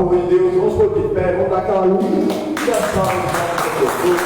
povo de Deus, vamos por de pé, vamos dar aquela linda salva de Jesus.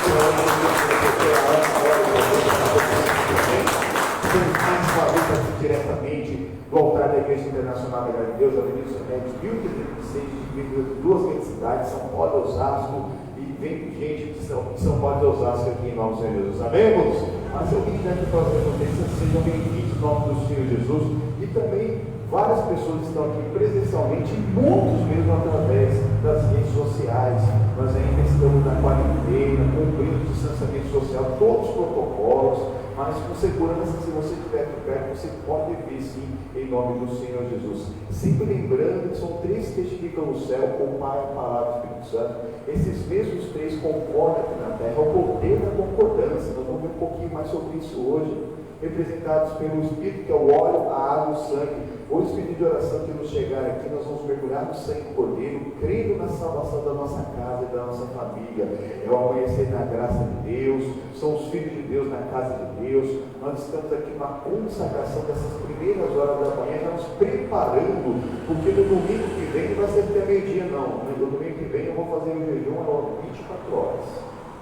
Temos mais uma vez aqui diretamente do altar da Igreja Internacional da Graça de Deus, Avenida dos Remédios, 1036, de duas grandes cidades, São Paulo e Osasco, e vem gente de São Paulo e Osasco aqui em nome do Senhor Jesus. Amém, irmãos? Mas eu vim aqui para as notícias, sejam bem-vindos em nome do Senhor Jesus, e também várias pessoas estão aqui presencialmente, muitos mesmo através das redes sociais. Nós ainda estamos na quarentena, cumprindo o distanciamento social, todos os protocolos, mas com segurança, se você estiver aqui perto, você pode ver sim, em nome do Senhor Jesus. Sempre lembrando que são três que testificam no céu, o Pai, a Palavra e o Espírito Santo. Esses mesmos três concordam aqui na terra, é o poder da concordância. Nós vamos ver um pouquinho mais sobre isso hoje. Representados pelo Espírito, que é o óleo, a água e o sangue. Hoje, pedido de oração que nos chegar aqui, nós vamos mergulhar no sangue do Cordeiro, crendo na salvação da nossa casa e da nossa família. É o amanhecer na graça de Deus, são os filhos de Deus na casa de Deus. Nós estamos aqui na consagração dessas primeiras horas da manhã, já nos preparando, porque no domingo que vem não vai ser até meio-dia, não. No domingo que vem eu vou fazer o jejum às 24 horas.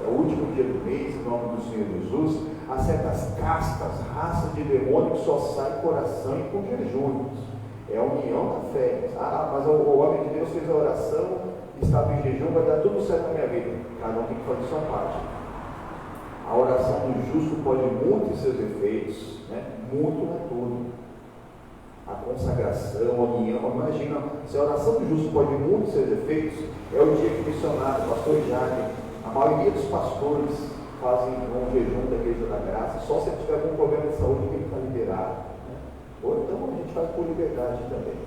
É o último dia do mês, em nome do Senhor Jesus. Há certas castas, raças de demônio que só saem coração e com jejuns. É a união da fé. Mas o homem de Deus fez a oração, estava em jejum, vai dar tudo certo na minha vida. Cada um tem que fazer sua parte. A oração do justo pode muito em seus efeitos, né? Muito não é tudo. A consagração, a união, imagina, se a oração do justo pode muito em seus efeitos, é o dia que o missionário, o pastor Jaime, a maioria dos pastores fazem um jejum da Igreja da Graça, só se ele tiver algum problema de saúde que ele está liberado, né? Ou então a gente faz por liberdade também.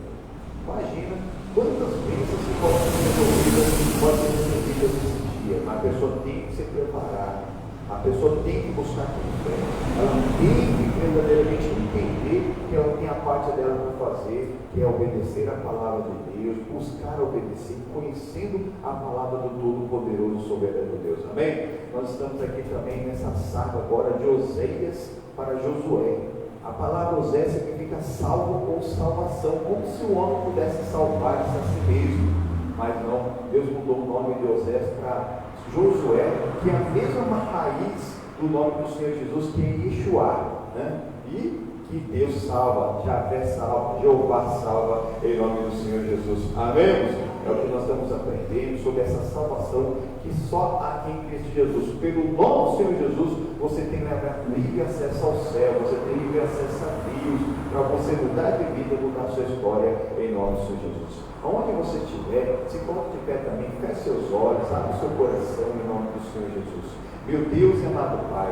Imagina quantas bênçãos que podem ser resolvidas, podem ser recebidas nesse dia, mas a pessoa tem que se preparar, a pessoa tem que buscar com fé, ela tem que verdadeiramente entender que ela tem a parte dela para fazer, que é obedecer a palavra de Deus, buscar obedecer, conhecendo a palavra do Todo-Poderoso e Soberano Deus. Amém? Nós estamos aqui também nessa saga agora de Oséias para Josué. A palavra Oséias significa salvo ou salvação, como se o homem pudesse salvar-se a si mesmo. Mas não, Deus mudou o nome de Oséias para Josué, que é a mesma raiz do nome do Senhor Jesus, que é Yeshua, né? E que Deus salva, Javé salva, Jeová salva, em nome do Senhor Jesus. Amém? É o que nós estamos aprendendo sobre essa salvação que só há em Cristo Jesus. Pelo nome do Senhor Jesus, você tem livre acesso ao céu, você tem livre acesso a Deus, para você mudar de vida, mudar a sua história, em nome do Senhor Jesus. Aonde você estiver, se coloque de pé também, feche seus olhos, abre o seu coração, em nome do Senhor Jesus. Meu Deus e amado Pai,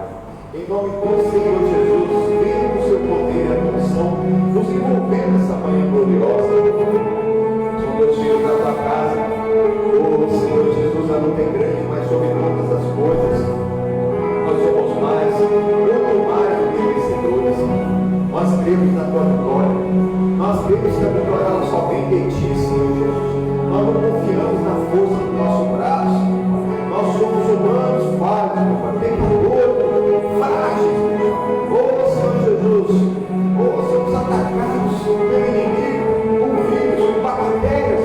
em nome do Senhor Jesus, venha com o seu poder e a unção, nos envolver nessa manhã gloriosa. São meus filhos na tua casa. Oh Senhor Jesus, a luta é grande, mas sobre todas as coisas, nós somos mais, muito mais do que vencedores. Nós cremos na tua vitória. Nós cremos que a vitória ela só vem de ti, Senhor Jesus. Nós não confiamos na força do nosso braço. Nós somos humanos, falhos, pecadores, frágeis. Oh Senhor Jesus, oh, somos atacados pelo inimigo, com vírus, com bactérias.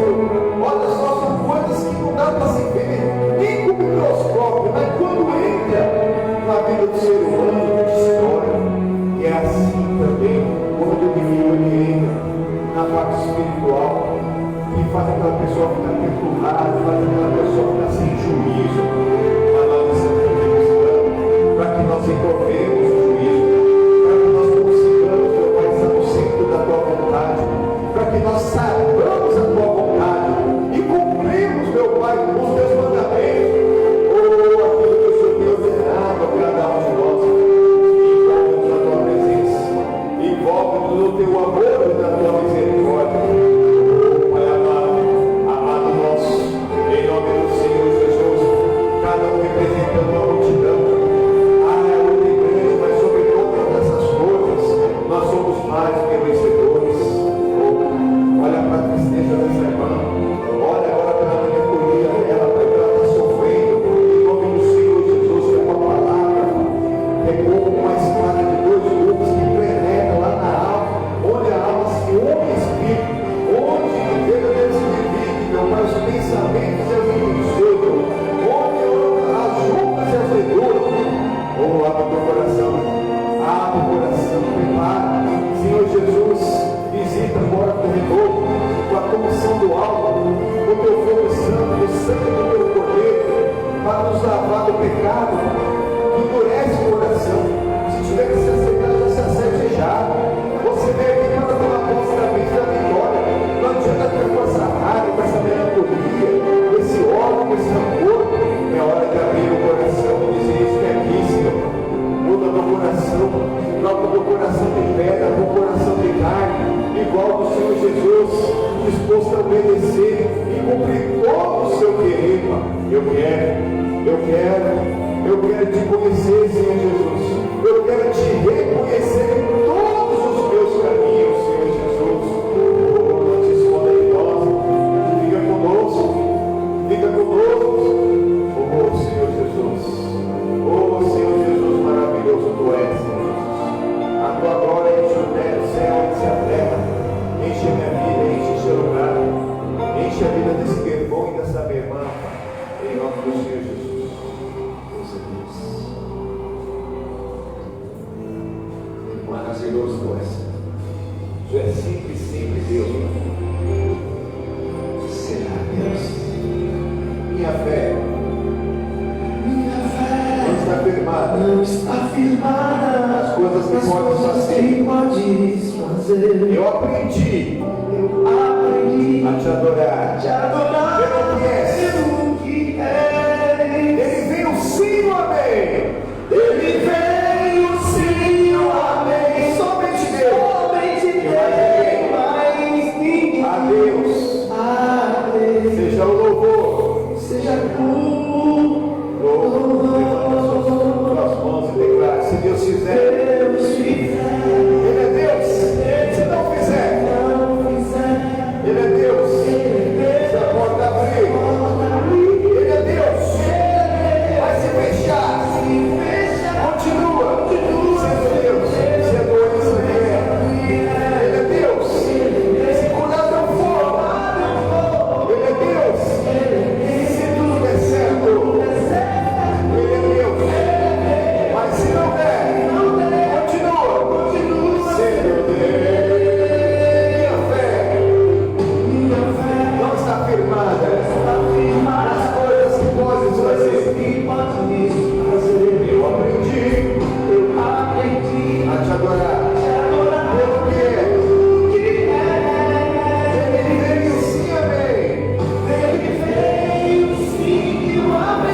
Olha só, são coisas que não dá para se ver, nem com microscópio, mas quando entra na vida do ser humano, destrói. E é assim também, quando o inimigo ele entra na parte espiritual, que faz aquela pessoa ficar perturbada, faz aquela pessoa ficar sem juízo. Mas nós estamos aqui buscando para que nós encontremos o juízo, para que nós consigamos, meu Pai, estar no centro da tua vontade, para que nós saibamos a tua vontade e cumprimos, meu Pai, os teus mandamentos, ou aquilo que o Senhor tem ordenado a cada um de nós. Envolve-nos na tua presença, envolve-nos no teu amor e na tua misericórdia. Cada um representando a multidão. É o grande, mas sobre todas essas coisas, nós somos mais do que vencedores. Olha para a tristeza dessa irmã. Olha agora para a melancolia dela, para que ela está sofrendo. Em nome do Senhor Jesus, que é uma palavra, é como uma espada de dois gumes que penetra lá na alma, onde a alma se une espírito, onde verdadeiramente vive, meu Pai, os pensamentos Eu quero te conhecer, Senhor Jesus. Eu quero te reconhecer em todos os meus caminhos, Senhor Jesus. Oh, não te esconda de nós. Fica conosco. Oh, Senhor Jesus. Oh, Senhor Jesus, maravilhoso tu és, Senhor Jesus. A tua glória enche o céu, enche a terra. Enche a minha vida, enche este lugar. Enche a vida desse meu irmão e dessa minha irmã. Em nome do Senhor Jesus. Maravilhoso tu és. Tu és sempre Deus. Será Deus? Minha fé não está firmada. As coisas que podes fazer. Eu aprendi a te adorar. Pelo que és. Ele veio sim, amém. Ele veio sim, amém. Somente Deus. Mais ninguém. A Deus. Seja o louvor. Seja o louvor. Levanta suas mãos e declara: se Deus fizer. Ele é Deus. Se não fizer. Ele é Deus. Se a porta abrir. Ele é Deus. Vai se fechar. Continua sendo Deus. Se a doença vier, Ele é Deus. Se curar não for, Ele é Deus. Se tudo der certo, Ele é Deus. Mas se não der, continua sendo Deus. Minha fé não está firmada nas coisas que podes fazer. Eu aprendi a te adorar pelo que é. Ele veio sim, amém.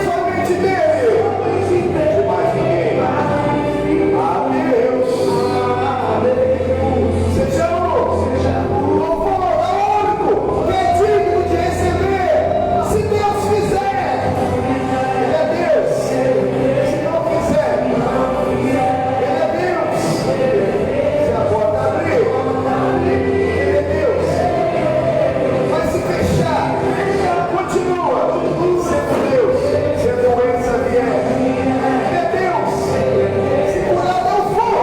Somente dele, de mais ninguém. A Deus seja o louvor ao único que é digno de receber. Se Deus fizer, Ele é Deus. Se não fizer, Ele é Deus. Se a porta abrir, Ele é Deus. Vai se fechar, continua sendo Deus. Se a doença vier, Ele é Deus. Se curar não for,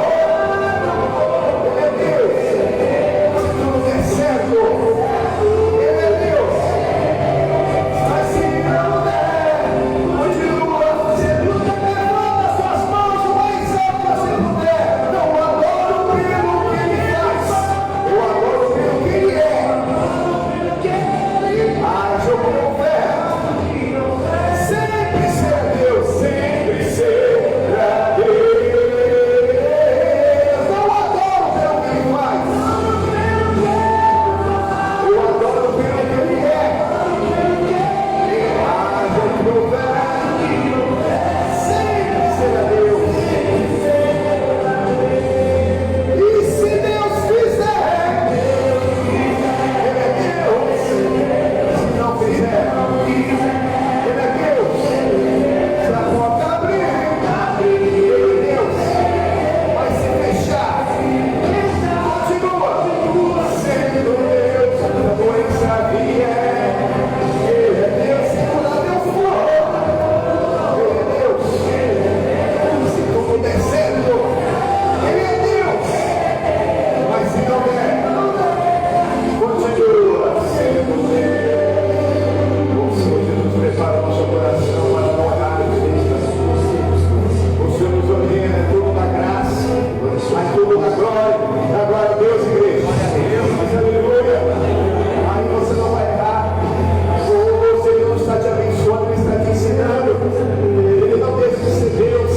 Ele é Deus. Se tudo der certo, Ele é Deus. Mas se não der, continua sendo Deus. Levanta suas mãos o mais alto que você puder. Não adoro pelo que Ele faz, eu adoro pelo que Ele é. Haja como fé. Sempre será Deus, sempre será Deus. Não adoro pelo que Ele faz, eu adoro pelo que Ele é. Haja como fé. Sempre será Deus. E se Deus fizer, Ele é Deus. Se não fizer, Ele é Deus. Se a porta abrir, Ele é Deus. Vai se fechar, continua sendo Deus. Se a doença vier, Ele é Deus. Se curar não for, Ele é Deus. Se tudo der certo, Ele é Deus. Mas se não der, continua sendo Deus. O Senhor Jesus prepara o nosso coração para não orar o Senhor nos ordena tudo da graça, mas tudo da glória. Da glória a Deus, igreja. Mas aleluia. Aí você não vai errar. O Senhor não está te abençoando, Ele está te ensinando. Ele não deixa de ser Deus.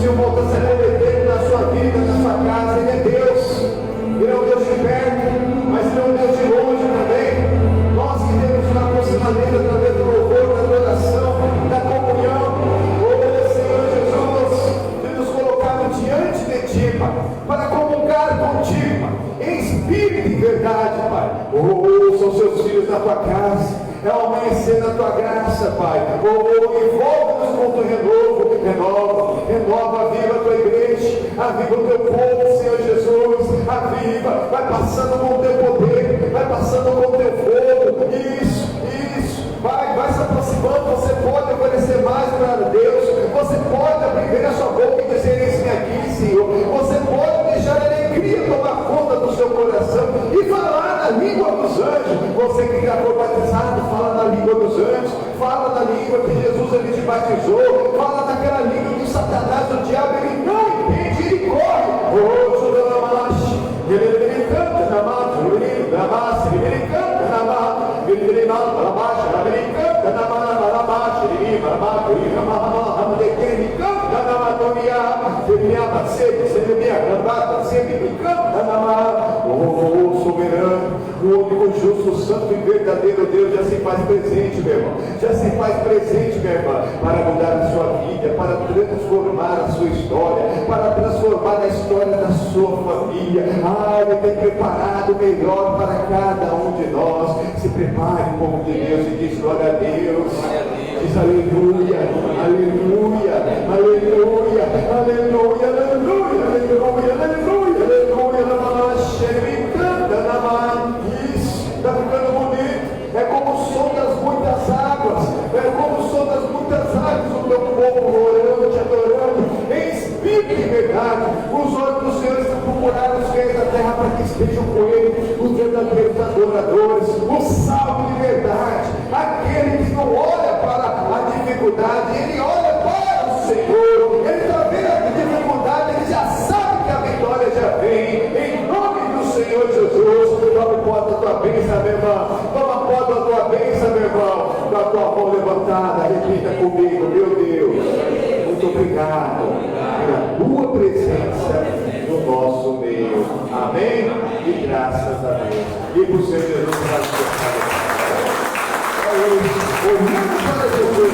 Se o volta a se arrepender na sua vida, na sua casa, Ele é Deus. Ele é um Deus de perto, mas Ele é um Deus de longe também. Nós que temos uma aproximação através do louvor, da adoração, da comunhão. Oh Senhor Jesus, Ele nos colocado diante de Ti, Pai, para comungar contigo, Pai, em espírito e verdade, Pai. Oh, são seus filhos da Tua casa. é o amanhecer da tua graça, Pai. Envolve-nos com o teu renovo, renova, aviva a tua igreja, aviva o teu povo, Senhor Jesus, aviva, vai passando com o teu poder, vai passando com o teu fogo, isso, vai se aproximando, você pode oferecer mais para Deus, você pode abrir a sua boca e dizer isso aqui, Senhor, você pode deixar a alegria tomar conta do seu coração e falar na língua dos anjos. Você que já foi batizado, fala na língua dos anjos, fala na língua que Jesus ele te batizou, fala naquela língua que Satanás, o diabo, ele não entende, ele corre. Ele canta na mata, ele canta na mata, ele canta na mata, ele canta na mata, ele canta na matoria, soberano, o único justo, santo e verdadeiro Deus já se faz presente, meu irmão, já se faz presente, minha irmã, para mudar a sua vida, para transformar a sua história, para transformar a história da sua família. Ele tem preparado o melhor para cada um de nós. Se prepare, povo de Deus, e diz glória a Deus. Diz aleluia, aleluia, aleluia, aleluia, aleluia, aleluia, aleluia, ele canta na mão. Isso, está ficando bonito. É como o som das muitas águas, é como o som das muitas águas, o meu povo orando, te adorando, em espírito e verdade. Os olhos do Senhor estão procurando os reis da terra para que estejam com ele, os verdadeiros adoradores, o salvo de verdade, aquele que não olha para a dificuldade, ele olha para o Senhor, ele está vendo a dificuldade, ele já sabe que a vitória já vem, em nome do Senhor Jesus. Tome posse da tua bênção, meu irmão, toma posse da tua bênção, meu irmão, com a tua mão levantada, repita comigo, meu Deus, muito obrigado pela tua presença no nosso meio, amém? E graças a Deus, e por Senhor Jesus, olhando para Jesus,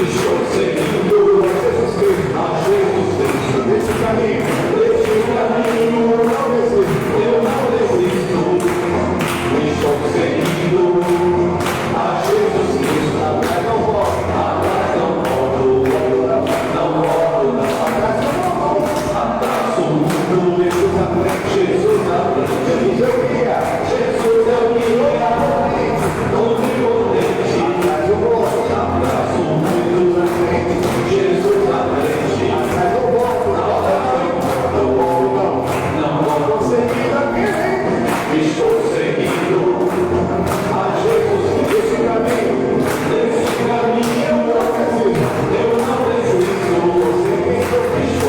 estou seguindo Jesus Cristo, a Jesus Cristo, esse caminho não desisto, eu não desisto, estou seguindo a Jesus Cristo, atrás não volto, atrás não volto, atrás o mundo, Jesus à frente, Jesus à frente, Jesus é o guia, Jesus é o guia, onipotente, atrás eu volto, atrás o mundo, Jesus à frente, atrás eu volto, não volto, seguindo aquele, estou seguindo a Jesus nesse caminho eu não desisto, estou seguindo a Jesus Cristo,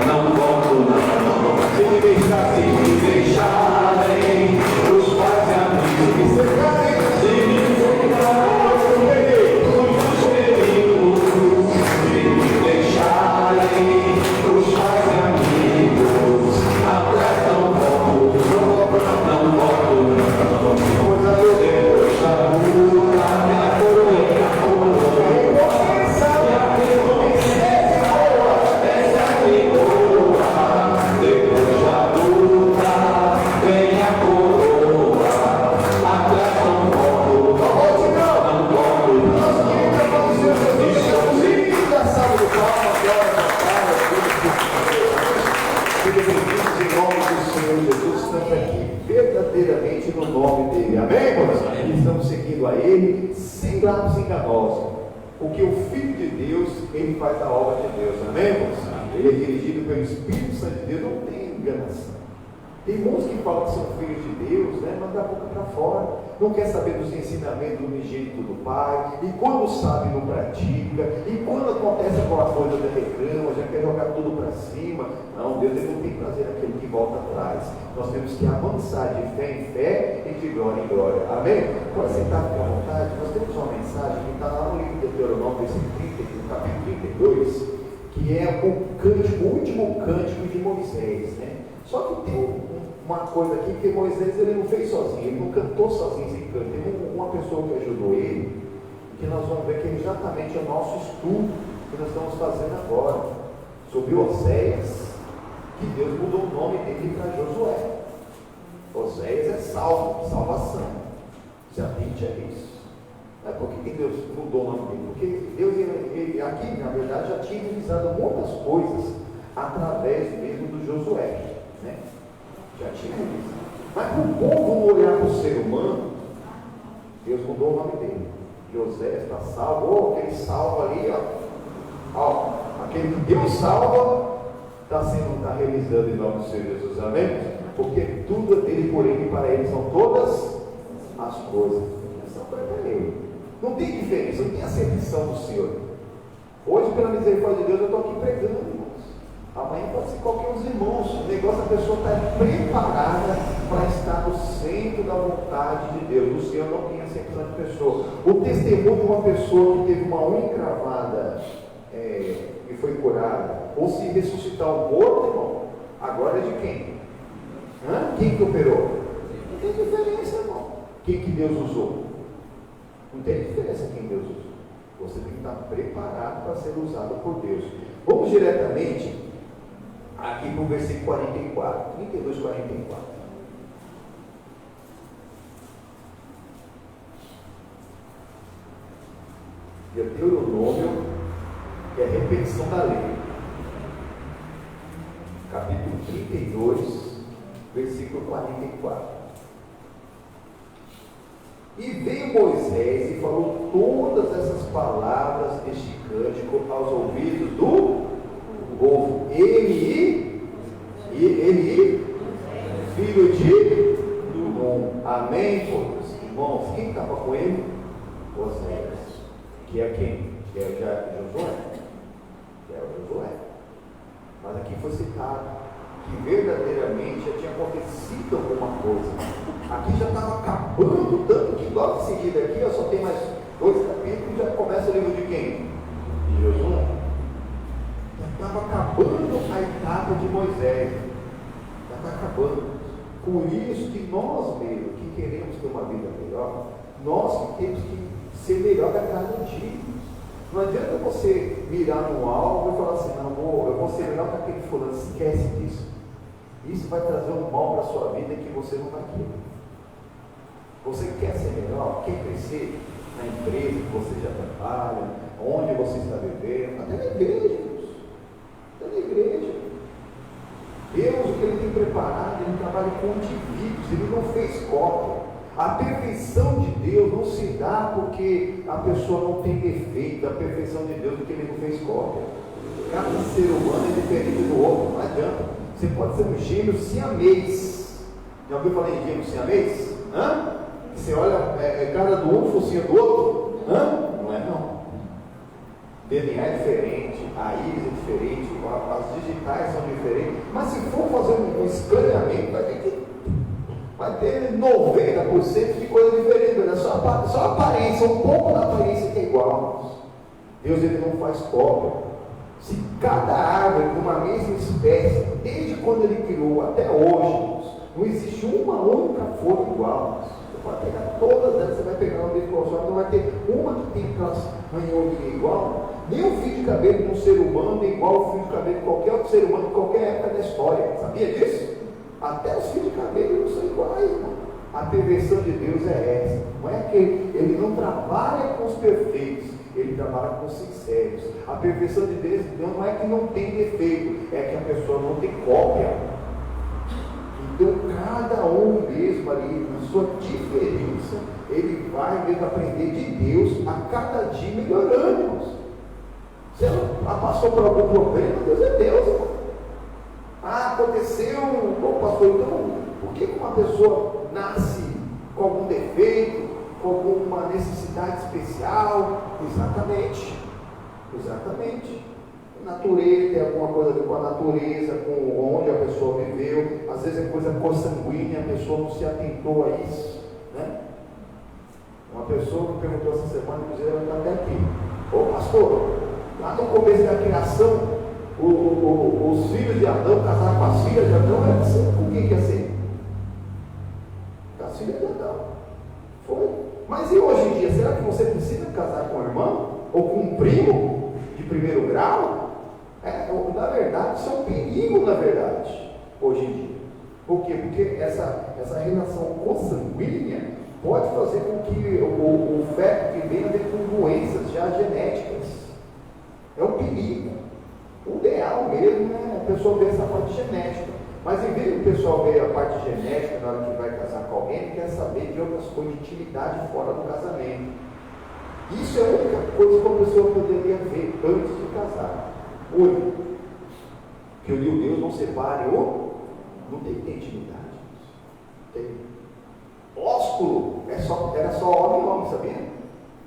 não volto, se me deixarem os pais e amigos me cercarem, se me cercarem os peritos, se me deixarem os pais e amigos, atrás não volto, pois a Deus da luta, minha coroinha, depois da luta, vem a coroa, atrás não volto, não volto, estamos linda, salve de palmas, bem-vindos em nome do Senhor Jesus, estamos aqui verdadeiramente no nome dele, amém, irmãos? E estamos seguindo a ele sem lápis enganosos, porque o Filho de Deus, ele faz a obra de Deus, amém, irmãos? Ele é dirigido pelo Espírito Santo de Deus, não tem enganação. Tem muitos que falam que são filhos de Deus, né? Manda a boca para fora, não quer saber dos ensinamentos do unigênito do Pai, e quando sabe não pratica, e quando acontece alguma coisa já reclama, já quer jogar tudo para cima. Não, Deus ele não tem prazer naquele que volta atrás. Nós temos que avançar de fé em fé e de glória em glória, amém? Pode sentar com vontade. Nós temos uma mensagem que está lá no livro de Deuteronômio, capítulo 32, que é o cântico, o último cântico de Moisés, né? Só que tem uma coisa aqui, que Moisés ele não fez sozinho, ele não cantou sozinho esse canto, tem uma pessoa que ajudou ele, que nós vamos ver que exatamente é o nosso estudo que nós estamos fazendo agora, sobre Oséias, que Deus mudou o nome dele para Josué. Oséias é salvo, salvação. Se atente a isso. Por que Deus mudou o nome dele? Porque Deus, ele aqui, na verdade, já tinha realizado muitas coisas através mesmo do Josué, né? Já tinha realizado. Mas para o povo não olhar para o ser humano, Deus mudou o nome dele. José está salvo, aquele salvo ali, aquele que Deus salva, está realizando em nome do Senhor Jesus, amém? Porque tudo é dele, por ele e para ele são todas as coisas. São para ele. Não tem diferença, não tem acepção do Senhor. Hoje, pela misericórdia de Deus, eu estou aqui pregando, irmãos. Amanhã pode ser qualquer um dos irmãos. O negócio é a pessoa estar preparada para estar no centro da vontade de Deus. O Senhor não tem acepção de pessoa. O testemunho de uma pessoa que teve uma unha encravada e foi curada, ou se ressuscitar um morto, irmão, agora é de quem? Quem que operou? Não tem diferença, irmão. Quem que Deus usou? Não tem diferença quem Deus usou. Você tem que estar preparado para ser usado por Deus. Vamos diretamente aqui para o versículo 44, 32, 44. Deuteronômio, que é a repetição da lei. Capítulo 32, versículo 44. E veio Moisés e falou todas essas palavras deste cântico aos ouvidos do povo. Ele, filho de Num. Amém, todos. Irmãos, quem estava com ele? Oséias. Que é quem? Que é Josué. Que é o Josué. Mas aqui foi citado que verdadeiramente já tinha acontecido alguma coisa. Aqui já estava acabando, tanto que logo em seguida aqui, só tem mais 2 capítulos, já começa o livro de quem? De Josué. Já estava acabando a etapa de Moisés. Já está acabando. Por isso que nós mesmos, que queremos ter uma vida melhor, nós que temos que ser melhor a cada dia. Não adianta você mirar no alvo e falar assim, não, eu vou ser melhor que aquele fulano, esquece disso. Isso vai trazer um mal para a sua vida que você não vai querer. Você quer ser melhor, quer crescer na empresa que você já trabalha, onde você está vivendo, até na igreja, Deus. Até na igreja. Deus, o que Ele tem preparado, Ele trabalha com indivíduos, Ele não fez cópia. A perfeição de Deus não se dá porque a pessoa não tem defeito. A perfeição de Deus é porque Ele não fez cópia. Cada ser humano é diferente do outro, não adianta. Você pode ser um gêmeo siamês. Já ouviu falar em gêmeo siamês? Você olha, cara do um, focinho do outro? Não é não. DNA é diferente, a íris é diferente, as digitais são diferentes. Mas se for fazer um escaneamento, vai ter 90% de coisa diferente, né? Só a aparência, um pouco da aparência que é igual. Deus, Ele não faz cópia. Se cada árvore de uma mesma espécie, desde quando Ele criou até hoje, não existe uma única folha igual. Você pode pegar todas elas, você vai pegar uma mesma folha, não vai ter uma que tem aquelas ranholinhas igual. Nem o fio de cabelo de um ser humano é igual ao fio de cabelo de qualquer outro ser humano, de qualquer época da história. Sabia disso? Até os fios de cabelo não são iguais, irmão. A perfeição de Deus é essa. Não é que Ele não trabalha com os perfeitos, Ele trabalha com os sinceros. A perfeição de Deus não é que não tem defeito, é que a pessoa não tem cópia. Então cada um mesmo ali, na sua diferença, ele vai mesmo aprender de Deus a cada dia melhorando, irmãos. Se ela passou por algum problema, Deus é Deus, irmão. Aconteceu, pastor, então, por que uma pessoa nasce com algum defeito, com alguma necessidade especial? Exatamente. Natureza, tem alguma coisa a ver com a natureza, com onde a pessoa viveu. Às vezes é coisa consanguínea, a pessoa não se atentou a isso, né? Uma pessoa me perguntou essa semana, inclusive ela está até aqui: ô pastor, lá no começo da criação, os filhos de Adão casaram com as filhas de Adão, era assim. O que ia ser? As filhas de Adão. Foi. Mas e hoje em dia, será que você precisa casar com um irmão? Ou com um primo de primeiro grau? Na verdade, isso é um perigo, na verdade, hoje em dia. Por quê? Porque essa relação consanguínea pode fazer com que o feto que venha a ver com doenças já genéticas. É um perigo. O ideal mesmo é a pessoa ver essa parte genética. Mas em vez do pessoal ver a parte genética na hora que vai casar com alguém, ele quer saber de outras coisas, de intimidade fora do casamento. Isso é a única coisa que a pessoa poderia ver antes de casar. Hoje, que o Deus não separe não tem intimidade. Tem. Ósculo era só homem e homem, sabia?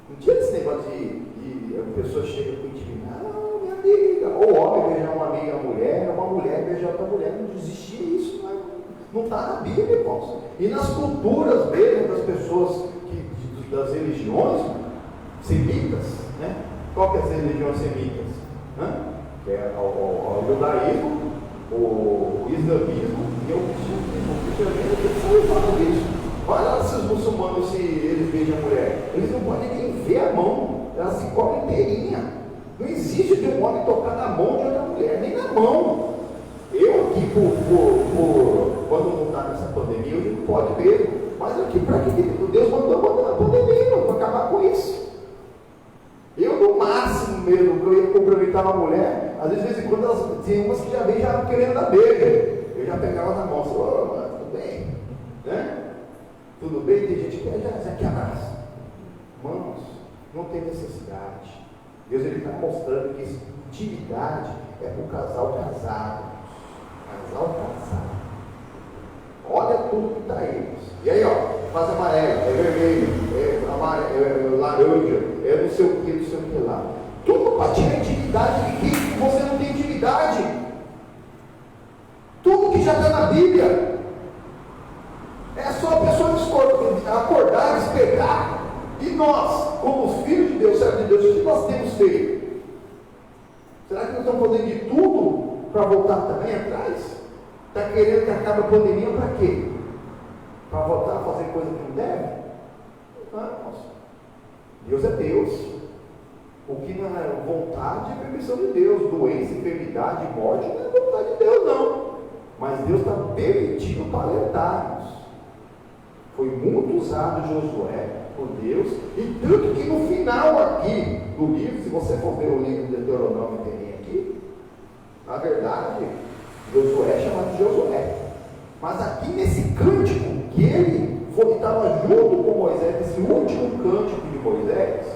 Não tinha esse negócio de a pessoa chega com intimidade, minha amiga, ou homem beijar uma amiga mulher, uma mulher beijar outra mulher, não existia isso, não está na Bíblia, irmãos. E nas culturas mesmo das pessoas, das religiões semitas, né? Qual que é as religiões semitas? Que é o judaísmo, o islamismo e o cristianismo. O cristianismo tem que saber falar disso. Olha lá se os muçulmanos, se eles beijam a mulher, eles não podem nem ver a mão, ela se cobre inteirinha. Não existe de um homem tocar na mão de outra mulher, nem na mão. Eu aqui, quando não está nessa pandemia, eu digo, pode ver. Mas aqui, para que Deus mandou a pandemia, para acabar com isso. Eu, no máximo mesmo, que eu ia cumprimentar uma mulher, às vezes, de vez em quando, elas tinham umas que já beijavam querendo dar beijo. Eu já pegava na mão, falava, mano, tudo bem? Né? Tudo bem? Tem gente que já quer abraço. Irmãos, não tem necessidade. Deus está mostrando que intimidade é para o casal casado. Casal casado. Olha tudo que está aí. E aí, ó, faz amarelo, é vermelho, é laranja, é não sei o que lá. Tudo para tirar intimidade de quem você não tem intimidade. Tudo que já está na Bíblia. É só a pessoa acordar, despertar. E nós, como filhos de Deus, servos de Deus, o que nós temos feito? Será que nós estamos fazendo de tudo para voltar também atrás? Está querendo que acabe a pandemia para quê? Para voltar a fazer coisa que não deve? Não, Deus é Deus. O que não é vontade é permissão de Deus. Doença, enfermidade, morte não é vontade de Deus, não. Mas Deus está permitindo para alertar-nos. Foi muito usado Josué por Deus, e tanto que no final aqui do livro, se você for ver o livro de Deuteronômio que tem aqui, na verdade, Josué é chamado de Josué. Mas aqui nesse cântico, que ele estava junto com Moisés, esse último cântico de Moisés,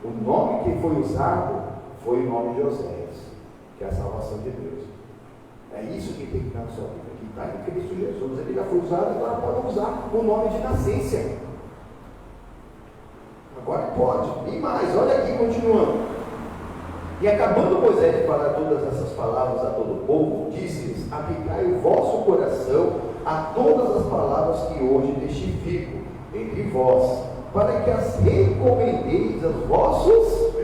o nome que foi usado foi o nome de Osés, que é a salvação de Deus. É isso que tem que estar na sua vida. Que está em Cristo Jesus. Ele já foi usado, agora pode usar o nome de nascença. Agora pode. E mais, olha aqui, continuando. E acabando Moisés de falar todas essas palavras a todo o povo, disse-lhes: aplicai o vosso coração a todas as palavras que hoje testifico entre vós, para que as recomendeis aos vossos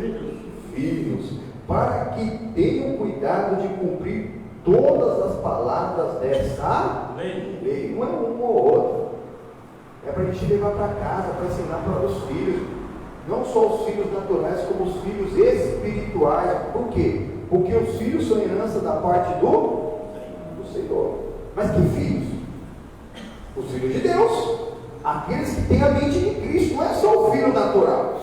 filhos, para que tenham cuidado de cumprir todas as palavras dessa lei. Não é uma ou outra. É para a gente levar para casa, para ensinar para os filhos. Não só os filhos naturais, como os filhos espirituais. Por quê? Porque os filhos são herança da parte do Senhor. Mas que filhos? Os filhos de Deus. Aqueles que têm a mente de Cristo. Não é só o filho natural.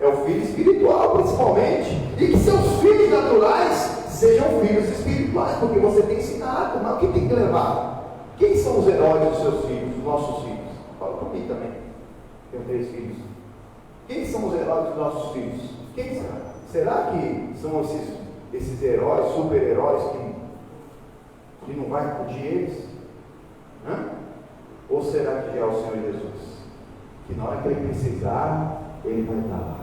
É o filho espiritual, principalmente. E que seus filhos naturais sejam filhos espirituais, porque você tem ensinado. Mas o que tem que levar? Quem são os heróis dos seus filhos, dos nossos filhos? Fala por mim também. Tenho 3 filhos. Quem são os heróis dos nossos filhos? Quem será? Será que são esses heróis, super-heróis que não vai acudir eles? Ou será que já é o Senhor Jesus? Que na hora que ele precisar, ele vai estar lá.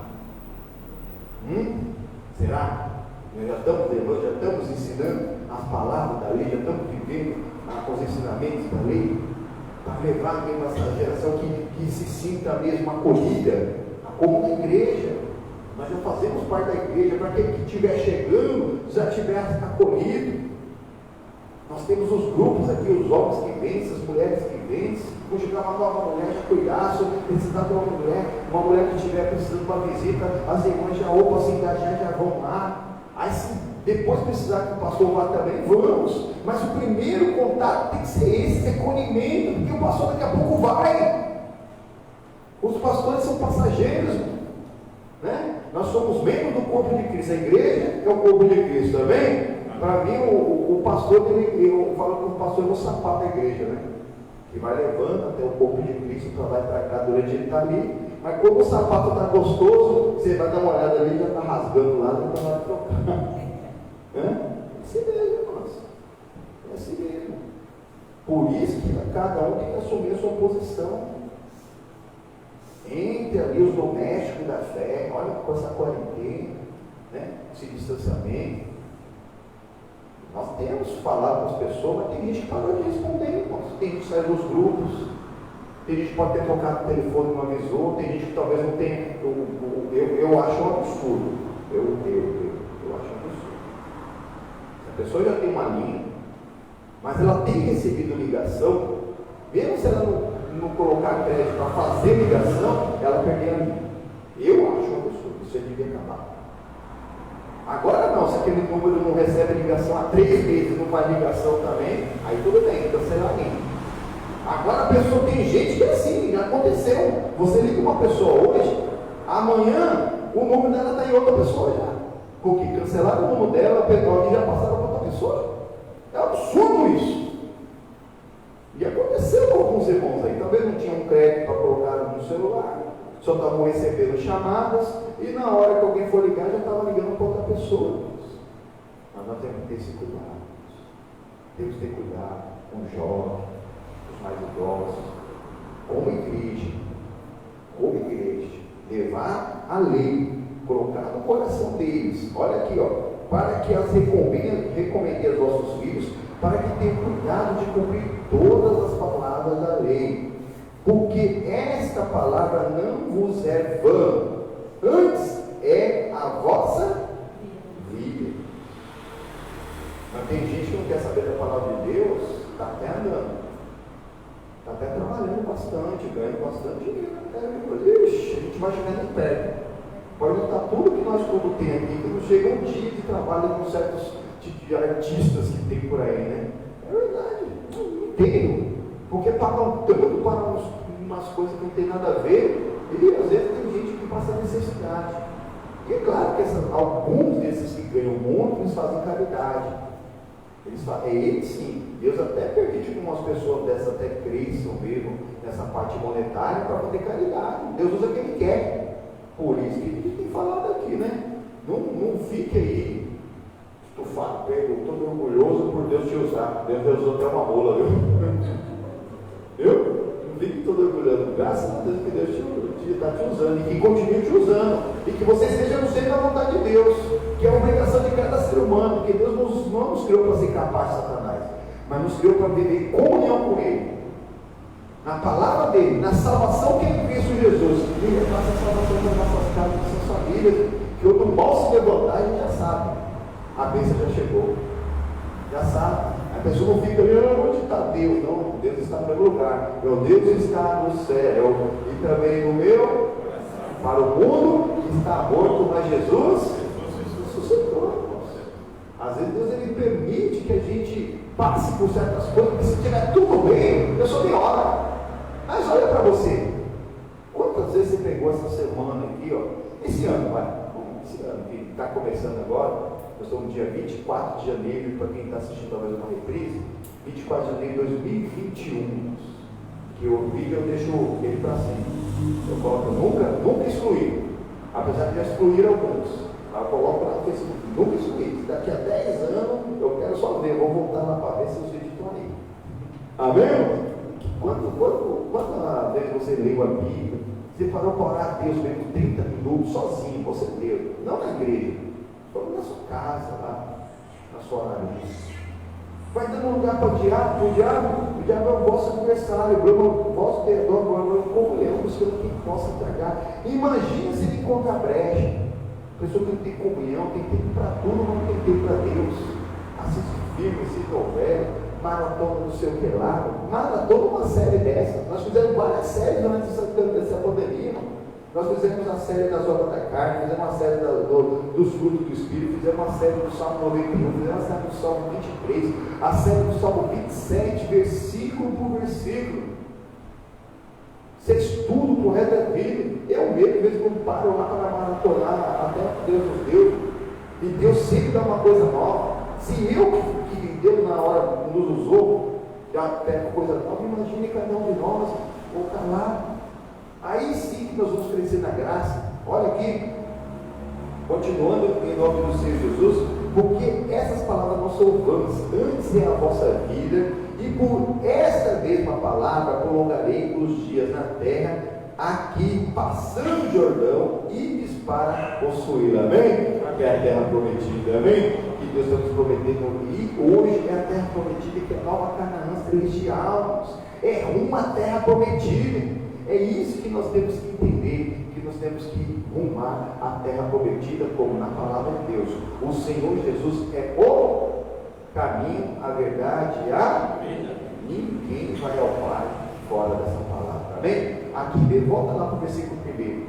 Será? Nós já estamos levando, já estamos ensinando as palavras da lei, já estamos vivendo os ensinamentos da lei, para levar mesmo essa geração que se sinta mesmo acolhida, como na igreja. Nós já fazemos parte da igreja, para aquele que estiver chegando, já estiver acolhido. Nós temos os grupos aqui, os homens que vencem, as mulheres que vencem. Vou chegar uma nova mulher, já cuidar, se precisar de uma mulher que estiver precisando de uma visita, as irmãs já opa, se engajar, já vão lá. Aí se depois precisar que o pastor vá também, vamos. Mas o primeiro contato tem que ser esse acolhimento, porque o pastor daqui a pouco vai. Os pastores são passageiros, né? Nós somos membros do corpo de Cristo. A igreja é o corpo de Cristo, também. Para mim, o pastor, eu falo que o pastor é o sapato da igreja, né? Que vai levando até o corpo de Cristo para lá e para cá durante ele estar ali. Mas quando o sapato está gostoso, você vai dar uma olhada ali, já está rasgando lá, não está lá de trocar. É assim mesmo, irmãos. É assim mesmo. Por isso que cada um tem que assumir a sua posição. Entre ali os domésticos da fé, olha com essa quarentena, né? Esse distanciamento. Nós temos falado com as pessoas, mas tem gente que parou de responder, irmãos. Tem gente que sai dos grupos, tem gente que pode ter tocado o telefone e não avisou, tem gente que talvez não tenha. Eu acho um absurdo. Eu acho um absurdo. A pessoa já tem uma linha, mas ela tem recebido ligação, mesmo se ela não colocar crédito para fazer ligação, ela perdeu a linha. Eu acho um absurdo, isso devia acabar. Agora não, se aquele número não recebe ligação há 3 meses, não faz ligação também, aí tudo bem, cancela a linha. Agora a pessoa tem gente que é assim, já aconteceu. Você liga uma pessoa hoje, amanhã o número dela está em outra pessoa já. Porque cancelaram o número dela, pegou e já passaram para outra pessoa. É absurdo isso. E aconteceu com alguns irmãos aí, talvez não tinham crédito para colocar no celular, só estavam recebendo chamadas, e na hora que alguém for ligar, já estava ligando para outra pessoa. Mas nós temos que ter esse cuidado. Temos que ter cuidado com os jovens, os mais idosos, como igreja, levar a lei, colocar no coração deles. Olha aqui, ó, para que as recomendem aos vossos filhos, para que tenham cuidado de cumprir todas as palavras da lei. Porque esta palavra não vos é vã, antes é a vossa vida. Mas tem gente que não quer saber da palavra de Deus, está até andando, está até trabalhando bastante, ganhando bastante dinheiro. Ixi, a gente vai chegar no pé. Pode notar tudo que nós tudo tem aqui, que não chega um dia de trabalho com certos tipos de artistas que tem por aí, né? É verdade, não entendo. Porque pagam tanto para umas coisas que não tem nada a ver, e às vezes tem gente que passa necessidade. E é claro que alguns desses que ganham muito, eles fazem caridade. Eles sim, Deus até permite que umas pessoas dessas até cresçam mesmo nessa parte monetária para fazer caridade. Deus usa quem quer. Por isso que a gente tem falado aqui, né? Não fique aí estufado, todo orgulhoso por Deus te usar. Deus usou até uma rola, viu? Viu? Não fique todo orgulhoso. Graças a Deus que Deus está te usando e que continue te usando. E que você esteja no centro da vontade de Deus, que é a obrigação de cada ser humano, porque Deus não nos criou para ser capaz de Satanás, mas nos criou para viver em comunhão com Ele. Na palavra dele, na salvação que ele fez em Jesus. E ele faz a salvação das nossas casas, das nossas famílias, que quando o mal se levantar, a gente já sabe. A bênção já chegou. Já sabe. A pessoa não fica ali, onde está Deus? Não, Deus está no meu lugar. Meu Deus está no céu. E também no meu, para o mundo que está morto, mas Jesus ressuscitou. Às vezes Deus ele permite que a gente passe por certas coisas, porque se estiver tudo bem, a pessoa nem ora. Mas olha para você, quantas vezes você pegou essa semana aqui, ó, esse ano que está começando agora, nós estamos no dia 24 de janeiro, para quem está assistindo talvez uma reprise, 24 de janeiro de 2021, que o vídeo eu deixo ele para sempre. Eu coloco nunca excluí, apesar de já excluir alguns. Eu coloco lá no Facebook, nunca excluí. Daqui a 10 anos eu quero só ver, vou voltar lá para ver se os vídeos estão ali. Amém? Quantas vezes você leu a Bíblia, você parou para orar a Deus mesmo 30 minutos sozinho, você leu, não na igreja, só na sua casa, lá, na sua nariz. Vai dando lugar para o diabo é o vosso adversário, o vosso perdão, o comunhão, buscando quem possa tragar. Imagina se ele encontra brecha. A pessoa que não tem comunhão, tem tempo para tudo, não tem tempo para Deus. Assiste filme, assiste novela, maratona do seu que lá, maratona uma série dessa. Nós fizemos várias séries durante essa pandemia, irmão. Nós fizemos a série das obras da carne, fizemos a série dos frutos do Espírito, fizemos a série do Salmo 91, fizemos a série do Salmo 23, a série do Salmo 27, versículo por versículo. Você estuda o resto da vida. Eu mesmo, de vez em quando, paro lá para maratonar até que Deus nos deu. E Deus sempre dá uma coisa nova. Se eu que Deus na hora nos usou, já pega coisa nova, imagine cada um de nós voltar lá. Aí sim que nós vamos crescer na graça. Olha aqui, continuando em nome do Senhor Jesus, porque essas palavras nós salvamos antes é a vossa vida, e por esta mesma palavra prolongarei os dias na terra, aqui passando o Jordão, ides para possuí-la, amém? Que é a terra prometida, amém? Que Deus está nos prometendo, e hoje é a terra prometida, que é a nova Canaã celestial, é uma terra prometida. É isso que nós temos que entender, que nós temos que rumar a terra prometida, como na palavra de Deus. O Senhor Jesus é o caminho, a verdade e a vida. Ninguém vai ao Pai fora dessa palavra. Amém? Aqui, volta lá para o versículo 1.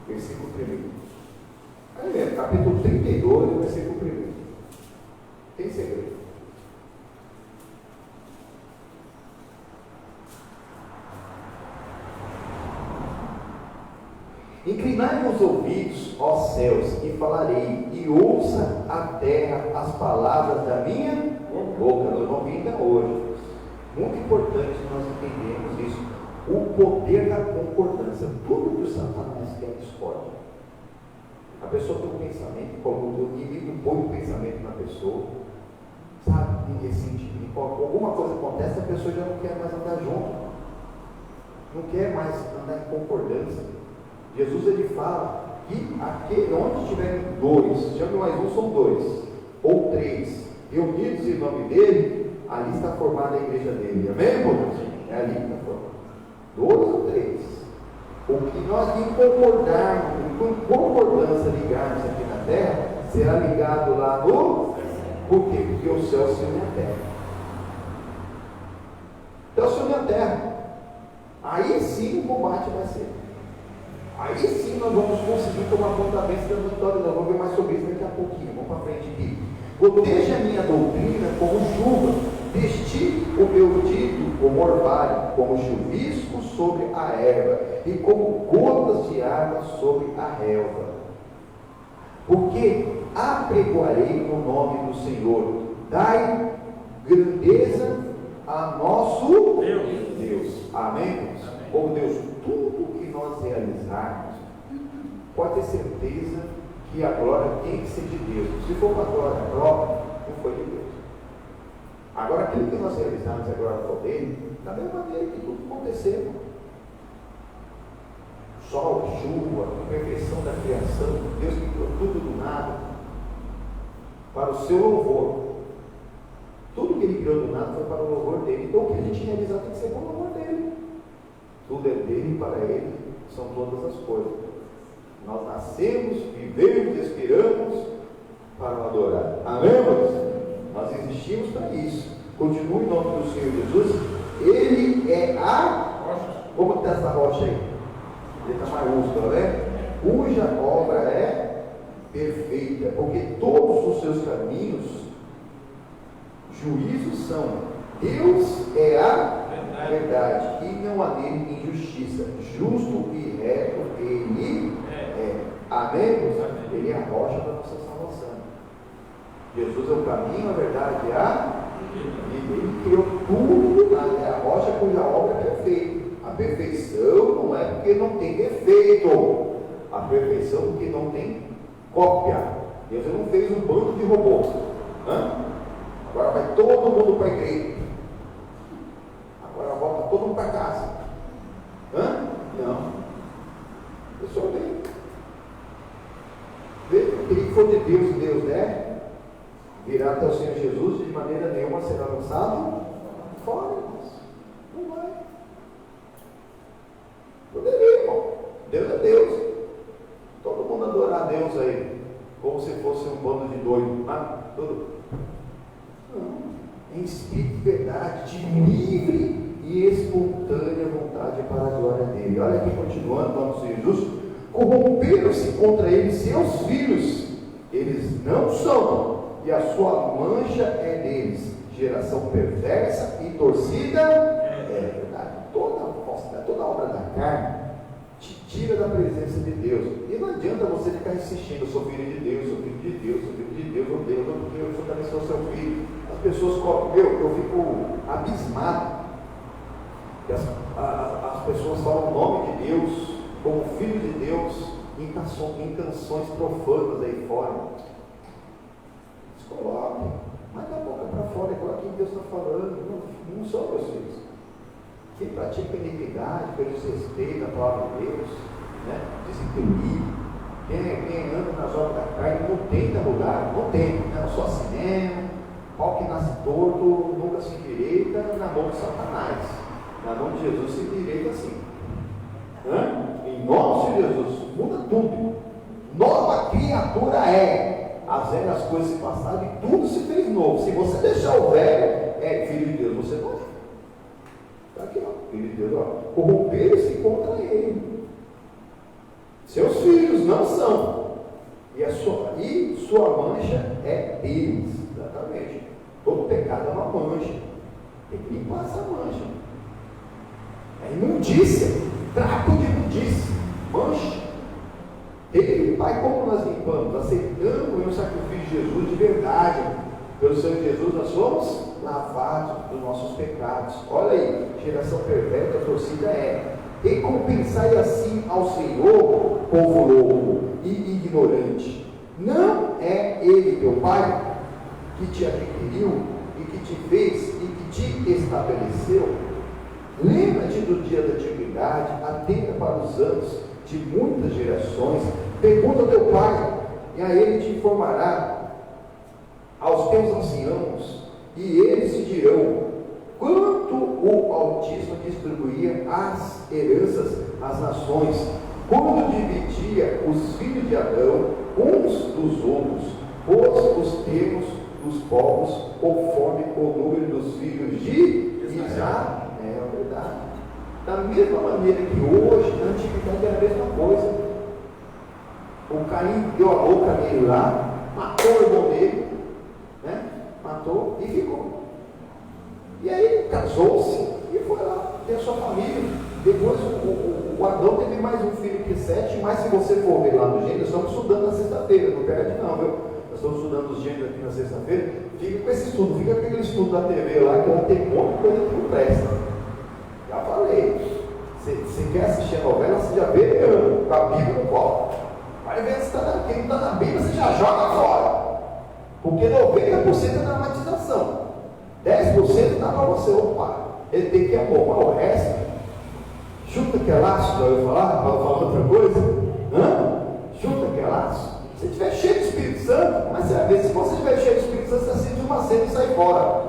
Versículo 1. Aí mesmo, capítulo 32, versículo 1. Tem segredo. Inclinai os ouvidos, ó céus, e falarei, e ouça a terra as palavras da minha boca. Nós vamos vir ainda hoje. Muito importante nós entendermos isso. O poder da concordância. Tudo que o Satanás quer discórdia. A pessoa tem um pensamento, o inimigo põe um pensamento na pessoa, sabe? Em ressentimento. Alguma coisa acontece, a pessoa já não quer mais andar junto. Não quer mais andar em concordância. Jesus ele fala que aquele, onde estiverem dois, chame mais um, são dois, ou três, reunidos em nome dele, ali está formada a igreja dele. Amém, irmãos? É ali que está formada. 2 ou 3. O que nós em concordarmos, em concordância ligarmos aqui na terra, será ligado lá no. Por quê? Porque o céu se une à terra. Então se une à terra. Aí sim o combate vai ser. Aí sim nós vamos conseguir tomar conta da bênção da vitória. Nós vamos ver mais sobre isso daqui a pouquinho. Vamos para frente aqui. Proteja a minha doutrina como chuva, vesti o meu dito como orvalho, como chuvisco sobre a erva, e como gotas de água sobre a relva. Porque apregoarei no nome do Senhor, dai grandeza a nosso Deus. Amém? Como Deus, tudo que nós realizarmos, pode ter certeza que a glória tem que ser de Deus. Se for uma glória própria, não foi de Deus. Agora, aquilo que nós realizarmos agora for dele, da mesma maneira que tudo aconteceu. Sol, chuva, a perfeição da criação, Deus que criou tudo do nada, para o seu louvor. Tudo que ele criou do nada foi para o louvor dele. Então, o que a gente realizar tem que ser para o louvor dele. Tudo é dele e para ele são todas as coisas. Nós nascemos, vivemos, expiramos para o adorar. Amém, irmãos? Nós existimos para isso. Continue em nome do Senhor Jesus. Ele é a rocha. Como está essa rocha aí? Letra maiúscula, né? Cuja obra é perfeita, porque todos os seus caminhos, juízos são. Deus é a verdade, e não há nele injustiça. Justo e reto ele é. Amém? Ele é a rocha da nossa salvação. Jesus é o caminho, a verdade e a vida. Ele criou tudo, é a rocha cuja obra é perfeita. A perfeição não é porque não tem defeito. A perfeição é porque não tem cópia. Deus não fez um bando de robôs. Agora vai todo mundo para a igreja. Agora volta todo mundo para casa. Não. O pessoal vem. Aquele que for de Deus e Deus der, virá até o Senhor Jesus, de maneira nenhuma será lançado fora. Não vai. Poderia, irmão. Deus é Deus. Todo mundo adorar a Deus aí, como se fosse um bando de doido. Tudo. Não. Em espírito de verdade, de livre e espontânea vontade para a glória dele. Olha aqui, continuando, vamos ser justos. Corromperam-se contra ele seus filhos. Eles não são, e a sua mancha é deles. Geração perversa e torcida é verdade. Toda falsidade, toda obra da carne te tira da presença de Deus. E não adianta você ficar insistindo: eu sou filho de Deus, sou filho de Deus, sou filho de Deus, eu também sou seu filho. As pessoas colocam, eu fico abismado. As pessoas falam o nome de Deus como filho de Deus em canções profanas aí fora. Eles colocam, mas da boca para fora, é claro que Deus está falando. Não são meus filhos. Quem pratica iniquidade, pelo desrespeito à palavra de Deus, né? Desequilíbrio, quem anda nas obras da carne, não tenta mudar, não tenta, né? Só cinema, pau que nasce torto, nunca se endireita, na mão de Satanás. Na mão de Jesus se endireita assim. Em nome de Jesus, muda tudo. Nova criatura é. As velhas coisas se passaram e tudo se fez novo. Se você deixar o velho, é filho de Deus, você não é. Está aqui, ó, filho de Deus, ó. Corromperam-se contra ele. Seus filhos não são. E sua mancha é deles. Exatamente. Todo pecado é uma mancha. Tem que limpar essa mancha. É imundícia. Trapo de imundícia. Mancha. Ele, Pai, como nós limpamos? Aceitando o sacrifício de Jesus de verdade. Pelo sangue de Jesus nós somos lavados dos nossos pecados. Olha aí, geração perversa, a torcida é. Recompensai assim ao Senhor, povo louco e ignorante. Não é Ele, teu Pai, que te adquiriu e que te fez e que te estabeleceu? Lembra-te do dia da antiguidade, atenta para os anos de muitas gerações. Pergunta ao teu pai, e a ele te informará, aos teus anciãos, e eles te dirão quanto o Altíssimo distribuía as heranças às nações, quando dividia os filhos de Adão uns dos outros, pôs os termos dos povos conforme o número dos filhos de Israel. É verdade. Da mesma maneira que hoje, na antiguidade era a mesma coisa. O Caim deu a louca nele lá, matou o irmão dele, né? Matou e ficou. E aí ele casou-se e foi lá ter a sua família. Depois o Adão teve mais um filho que Sete, mas se você for ver lá no Gênesis, nós estamos estudando na sexta-feira, não perde não, viu? Nós estamos estudando os Gênesis aqui na sexta-feira. Fica com esse estudo, fica com aquele estudo da TV lá, que ela tem um monte de coisa que não presta. Já falei. Você quer assistir a novela, você já vê com a Bíblia no colo. Vai ver se quem não está na Bíblia, você já joga fora. Porque 90% é dramatização. 10% dá para você. Opa, ele tem que amor, mas o resto, chuta que é laço, já ouviu falar? Vai falar outra coisa? Chuta que é laço. Se estiver cheio de Espírito Santo, mas você vai ver, se você estiver cheio de Espírito Santo, você assiste uma cena e sai fora.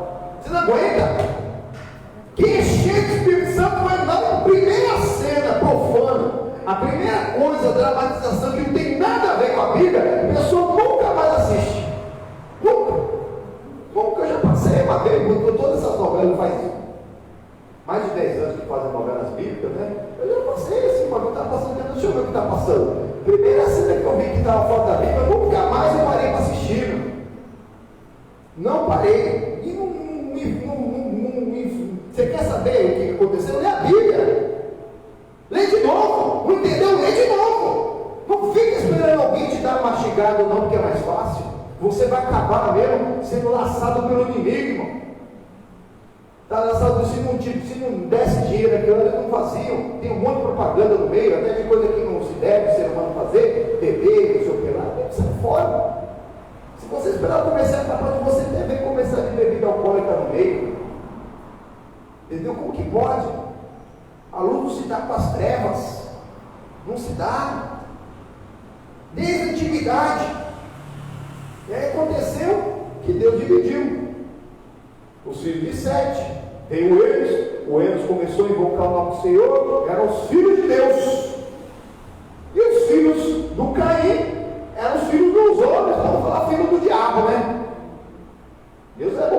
Você não aguenta. Quem é cheio de Espírito Santo vai dar na primeira cena profana, a primeira coisa, a dramatização que não tem nada a ver com a Bíblia, a pessoa nunca mais assiste. Nunca. Eu já passei uma vez, muito, todas essas novelas faz mais de 10 anos que fazem novelas bíblicas, né? Eu já passei assim, mas está passando, deixa eu ver o que está passando. Primeira cena que eu vi que estava fora da Bíblia, nunca mais eu parei para assistir. Não parei. E você quer saber o que aconteceu? Lê a Bíblia. Lê de novo. Não entendeu? Lê de novo. Não fica esperando alguém te dar mastigado, não, porque é mais fácil. Você vai acabar mesmo sendo laçado pelo inimigo, irmão. Está laçado, se não desse dinheiro naquilo, eles não faziam. Tem um monte de propaganda no meio, até de coisa que não se deve ser humano fazer, beber, não sei o que lá, tem que sair fora. Se você esperar o comercial, capaz de você deve começar de bebida alcoólica no meio. Entendeu? Como que pode? A luz não se dá com as trevas. Não se dá. Desde a antiguidade. E aí aconteceu que Deus dividiu os filhos de Sete. Veio o Enos começou a invocar o nome do Senhor, eram os filhos de Deus.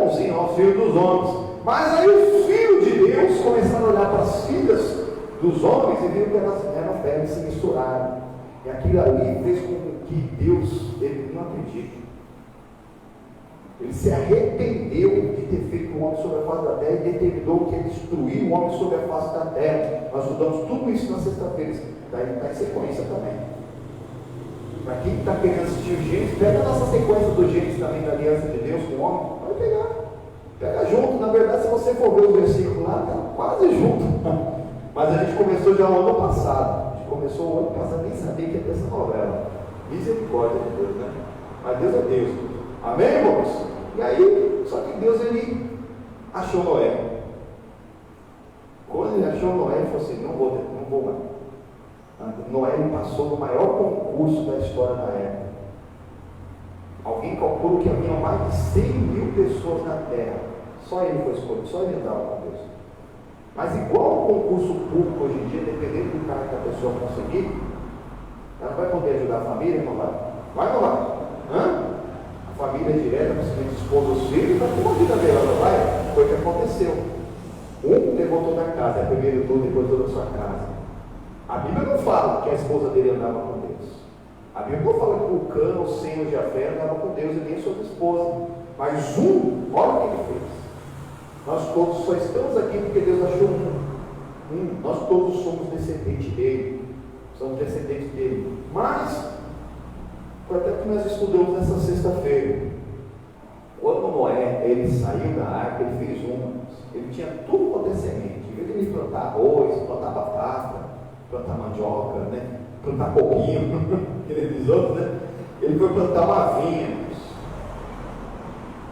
bonzinho aos filhos dos homens. Mas aí os filhos de Deus começaram a olhar para as filhas dos homens e viram que elas eram velhas e se misturaram. E aquilo ali fez com que Deus, ele não acredita. Ele se arrependeu de ter feito o homem sobre a face da terra e determinou que ele destruiu o homem sobre a face da terra. Nós estudamos tudo isso na sexta-feira. Está em sequência também. Para quem está querendo assistir o Gênesis, pega a nossa sequência do Gênesis também, da aliança de Deus com o homem. Pode pegar. Pega junto. Na verdade, se você for ver os versículos lá, está quase junto. Mas a gente começou já o ano passado. A gente começou o ano passado, nem sabia que ia ter essa novela. Misericórdia de Deus, né? Mas Deus é Deus. Amém, irmãos? E aí, só que Deus, ele achou Noé. Quando ele achou Noé, ele falou assim: não vou mais. Noé, ele passou no maior concurso da história da época. Alguém calculou que havia mais de 100.000 pessoas na terra. Só ele foi escolhido, só ele andava com Deus. Mas igual o concurso público hoje em dia, dependendo do cara que a pessoa conseguir, ela não vai poder ajudar a família, não vai? Vai ou não vai? A família direta, principalmente esposa, os filhos, vai ter uma vida dela, não vai? Foi o que aconteceu. Um levou toda a casa, primeiro tudo, depois toda a sua casa. A Bíblia não fala que a esposa dele andava com Deus. A Bíblia não fala que o Cã, o Sem, o Jafé andava com Deus e nem sua esposa. Mas olha o que ele fez. Nós todos só estamos aqui porque Deus achou um. Nós todos somos descendentes dele. Somos descendentes dele. Mas, foi até que nós estudamos nessa sexta-feira. Quando Noé, ele saiu da arca, ele fez ele tinha tudo quanto é semente. Em vez de ele plantar arroz, plantar batata, plantar mandioca, né? Plantar coquinho, que ele diz outros, né? Ele foi plantar uma vinha.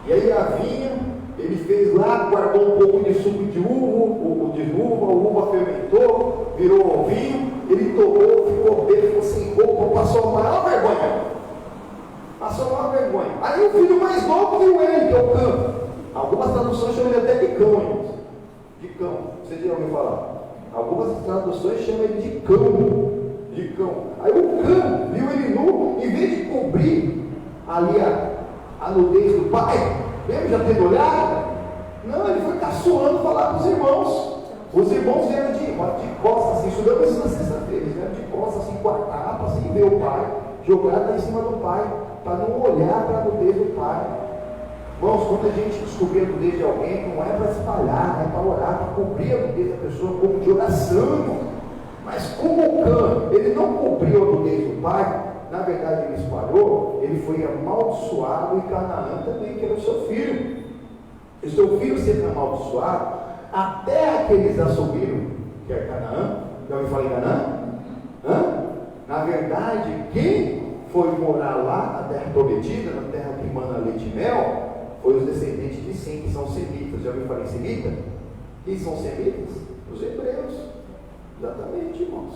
E aí a vinha, ele fez lá, guardou um pouco de suco de uva, a uva fermentou, virou vinho, ele tomou, ficou bem, ficou sem roupa, passou a maior vergonha. Passou a maior vergonha. Aí o filho mais novo viu ele, que é o Cã. Algumas traduções chamam ele até de cão, irmãos. De cão, vocês já ouviram falar? Algumas traduções chamam ele de cão. De cão. Aí o Cã viu ele nu, em vez de cobrir ali a nudez do pai, mesmo já tendo olhado, não, ele foi caçoando falar com os irmãos. Os irmãos vieram de costas, assim, estudamos isso na sexta-feira, eles vieram de costas, assim, com a capa, assim, ver o pai, jogado lá em cima do pai, para não olhar para a nudez do pai. Irmãos, quando a gente descobrir a nudez de alguém, não é para espalhar, é para orar, para cobrir a nudez da pessoa, como de oração. Mas como o Cã, ele não cobriu a nudez do pai, na verdade ele espalhou, ele foi amaldiçoado, e Canaã também, que era o seu filho. E seu filho sendo amaldiçoado, a terra que eles assumiram, que é Canaã, já ouviu falar em Canaã? Na verdade, quem foi morar lá na terra prometida, na terra que emana leite e mel, foi os descendentes de Sem, que são semitas. Já ouviu falar em semita? Quem são semitas? Os hebreus. Exatamente, irmãos.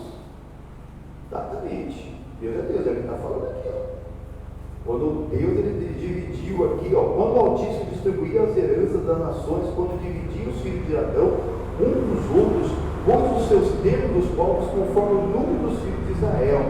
Exatamente. Deus é Deus, é o que está falando aqui, ó. Quando Deus ele dividiu aqui, ó, quando o Altíssimo distribuía as heranças das nações, quando dividia os filhos de Adão, um dos outros, pôs os seus termos dos povos conforme o número dos filhos de Israel.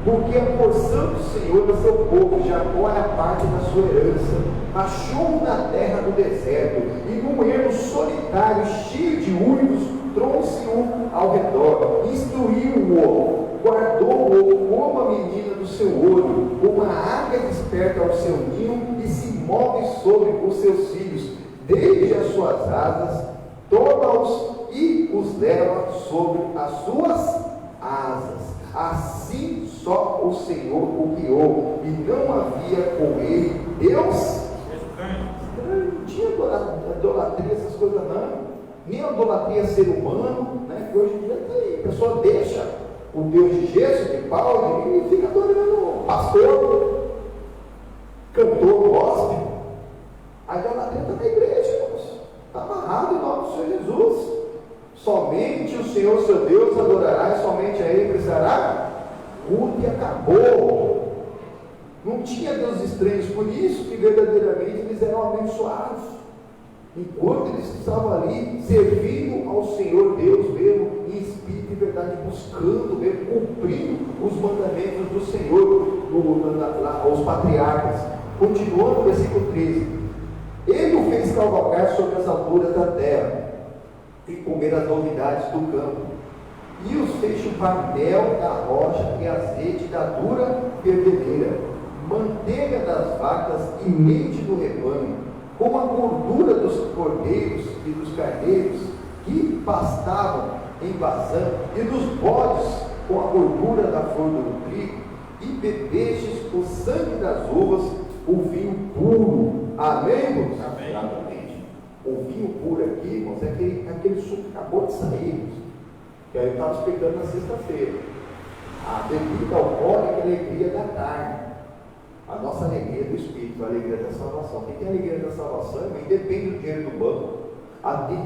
Porque a porção do Senhor do seu povo, Jacó é a parte da sua herança. Achou-o na terra do deserto, e num ermo solitário, cheio de uivos, trouxe-o ao redor, instruiu-o, guardou-o como a menina do seu olho, uma águia desperta ao seu ninho e se move sobre os seus filhos, desde as suas asas, toma-os e os leva sobre as suas asas. Assim só o Senhor o guiou, e não havia com ele Deus estranho. Não tinha idolatria, essas coisas não. Nem a idolatria ser humano, né? Que hoje em dia está aí. A pessoa deixa o Deus de gesso, de pau, e fica adorando pastor, cantor, gospel. A idolatria está na igreja, irmãos. Está amarrado em nome do Senhor Jesus. Somente o Senhor seu Deus adorará, e somente a Ele prestará culto, e acabou. Não tinha deuses estranhos, por isso que verdadeiramente eles eram abençoados. Enquanto eles estavam ali servindo ao Senhor Deus mesmo, em espírito e verdade, buscando mesmo, cumprindo os mandamentos do Senhor, aos patriarcas. Continuando no versículo 13. Ele o fez cavalgar sobre as alturas da terra e comer as novidades do campo, e os fez chupar mel da rocha e azeite da dura bebedeira, manteiga das vacas e leite do rebanho, com a gordura dos cordeiros e dos carneiros que pastavam em Bazã, e dos bodes com a gordura da flor do trigo, e bebestes o sangue das uvas, o vinho puro. Amém, irmãos? Amém. Exatamente. O vinho puro aqui, irmãos, é aquele suco que acabou de sair, irmãos. Que aí eu estava explicando na sexta-feira. A bebida alcoólica é a alegria da carne. A nossa alegria do Espírito, a alegria da salvação. Quem tem a alegria da salvação, independe do dinheiro do banco,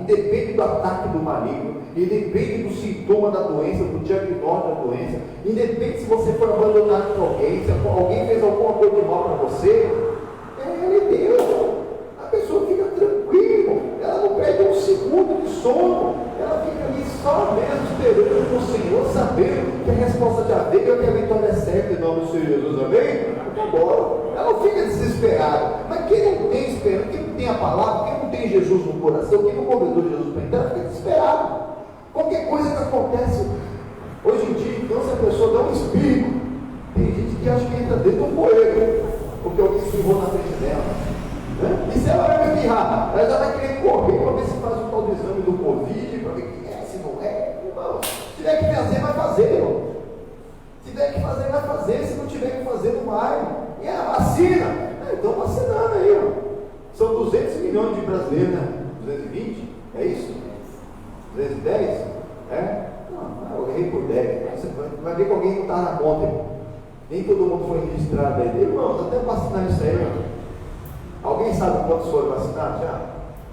independe do ataque do maligno, independe do sintoma da doença, do diagnóstico da doença, independe se você foi abandonado por alguém, se alguém fez alguma coisa de mal para você, é Deus. A pessoa fica tranquila, ela não perde um segundo de sono, ela fica ali só mesmo esperando o Senhor, sabendo que a resposta já veio, que a vitória é certa em nome do Senhor Jesus, amém? Acabou. Ela não fica desesperada. Mas quem não tem esperança, quem não tem a palavra, quem não tem Jesus no coração, quem não convidou Jesus para entrar, fica desesperado. Qualquer coisa que acontece hoje em dia, então, se a pessoa dá um espirro, tem gente que acha que entra dentro do poeiro, porque alguém espirrou na frente dela, né? E se ela vai espirrar, ela já vai querer correr para ver se faz um tal do exame do Covid, para ver quem é, se não é. Irmão, se tiver que fazer, vai fazer, irmão. Se tiver que fazer, vai fazer. Se não tiver que fazer, não vai. E a vacina? Então vacinando aí, ó. São 200 milhões de brasileiros, né? 220? É isso? 210? É? Não, eu errei por 10. Você vai ver que alguém não está na conta, irmão. Nem todo mundo foi registrado aí. Irmão, até vacinar isso aí, ó. Alguém sabe quantos foram vacinados já?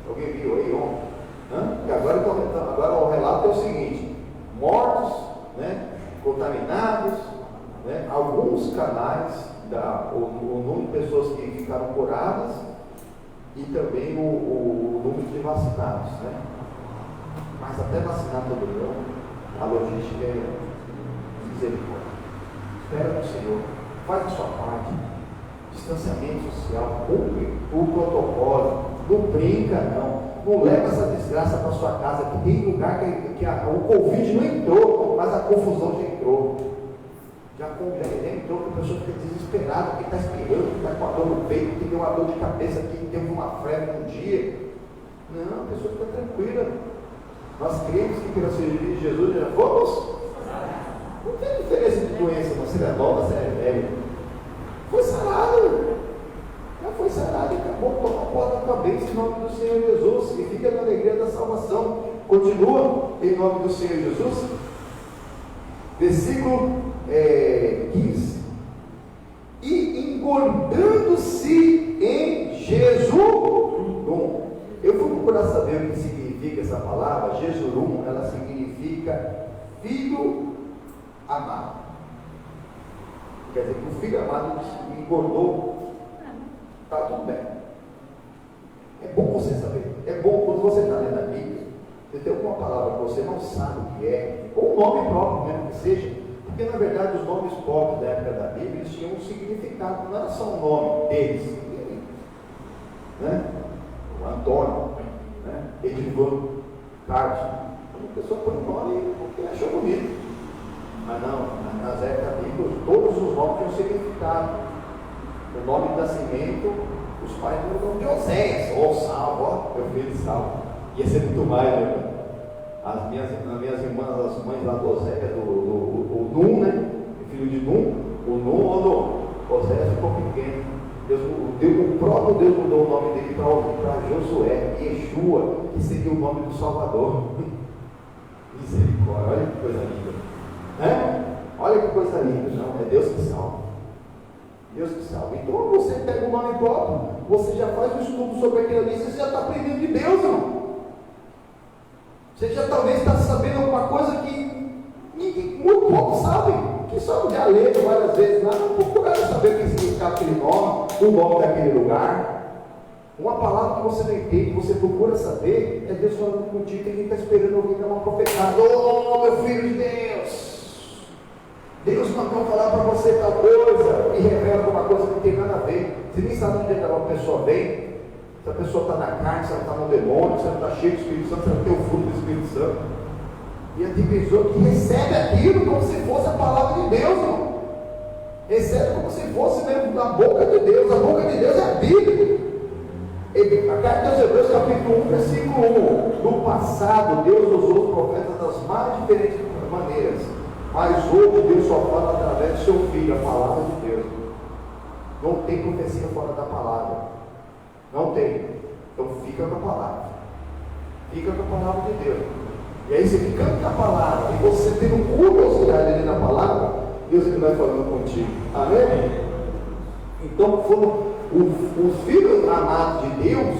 Alguém viu aí ontem? Porque agora o relato é o seguinte: mortos, né? Contaminados, né? Alguns canais, o número de pessoas que ficaram curadas e também o número de vacinados, né? Mas até vacinar todo mundo, a logística é misericórdia. Espera no Senhor, faz a sua parte. Distanciamento social, cumpre o protocolo, não brinca não leva essa desgraça para sua casa, que tem lugar que o Covid não entrou, mas a confusão já entrou. Já entrou, que a pessoa fica desesperada, que está espirrando, que está com a dor no peito, que tem uma dor de cabeça, que teve uma febre um dia. Não, a pessoa fica tranquila. Nós cremos que pela cirurgia de Jesus já fomos. Não tem diferença de doença, você é nova, você é velho. Foi sarado, já foi sarado e acabou, toma porta da cabeça em nome do Senhor Jesus, e fica na alegria da salvação. Continua em nome do Senhor Jesus. Versículo 15. E engordando-se em Jesurum. Eu fui procurar saber o que significa essa palavra. Jesurum, ela significa filho amado. Quer dizer que o filho amado engordou, está tudo bem. É bom você saber. É bom quando você está lendo a Bíblia, você tem alguma palavra que você não sabe o que é, ou um nome próprio mesmo que seja, porque na verdade os nomes próprios da época da Bíblia eles tinham um significado, não era só o nome deles, né? O Antônio, né? Edivan, Carlos. A pessoa põe o nome porque achou bonito. Mas não, nas épocas bíblicas, todos os nomes tinham significado. O nome de nascimento, os pais tinham o nome de Oséias, ou Salvo, ó, meu filho Salvo. Ia ser muito mais, né? As minhas irmãs, as mães lá do Oséias, o Num, né? O filho de Num, o Num ou Num. Oséias ficou pequeno. O próprio Deus mudou o nome dele para Josué, Yeshua, que seria o nome do Salvador. Misericórdia, olha que coisa linda. Olha que coisa linda, não, é Deus que salva. Deus que salva. Então você pega o nome próprio, você já faz um estudo sobre aquilo ali, você já está aprendendo de Deus, irmão. Você já talvez está sabendo alguma coisa que muito pouco sabem, que só já leram várias vezes lá, não procuraram saber o que significa aquele nome, o nome daquele lugar. Uma palavra que você não entende, você procura saber, é Deus falando contigo, tem quem está esperando alguém dar uma profetada. Oh, meu filho de Deus! Deus mandou falar para você tal coisa e revela alguma coisa que não tem nada a ver. Você nem sabe onde aquela pessoa vem. Se a pessoa está na carne, se ela está no demônio, se ela está cheia do Espírito Santo, se ela tem o fruto do Espírito Santo. E tem pessoa que recebe aquilo como se fosse a palavra de Deus, irmão. Recebe como se fosse mesmo da boca de Deus. A boca de Deus é a Bíblia. A carta aos Hebreus, capítulo 1, versículo 1. No passado, Deus usou os profetas das mais diferentes maneiras, mas hoje Deus só fala através do seu Filho, a palavra de Deus. Não tem profecia fora da palavra. Não tem. Então fica com a palavra. Fica com a palavra de Deus. E aí você ficando com a palavra, e você tendo curiosidade ali na palavra, Deus ele vai falando contigo. Amém? Então foram os filhos amados de Deus,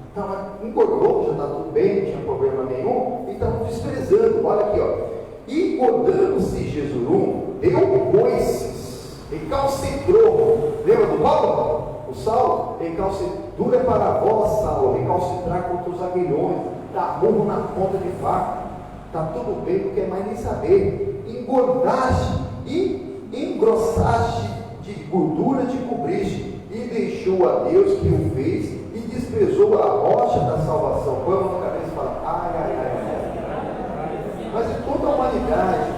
estavam engordou, já está tudo bem, não tinha problema nenhum, e estavam desprezando. Olha aqui, ó. Engordando-se Jesurum, deu coices, recalcitrou. Lembra do Paulo? O Saulo? Dura para a voz, Saulo, recalcitrar contra os aguilhões, dar murro na ponta de faca. Está tudo bem, não quer mais nem saber. Engordaste e engrossaste de gordura, te cobriste, e deixou a Deus que o fez, e desprezou a rocha da salvação. Põe a mão na cabeça e fala, ai, ai, ai, ai. Mas em toda a humanidade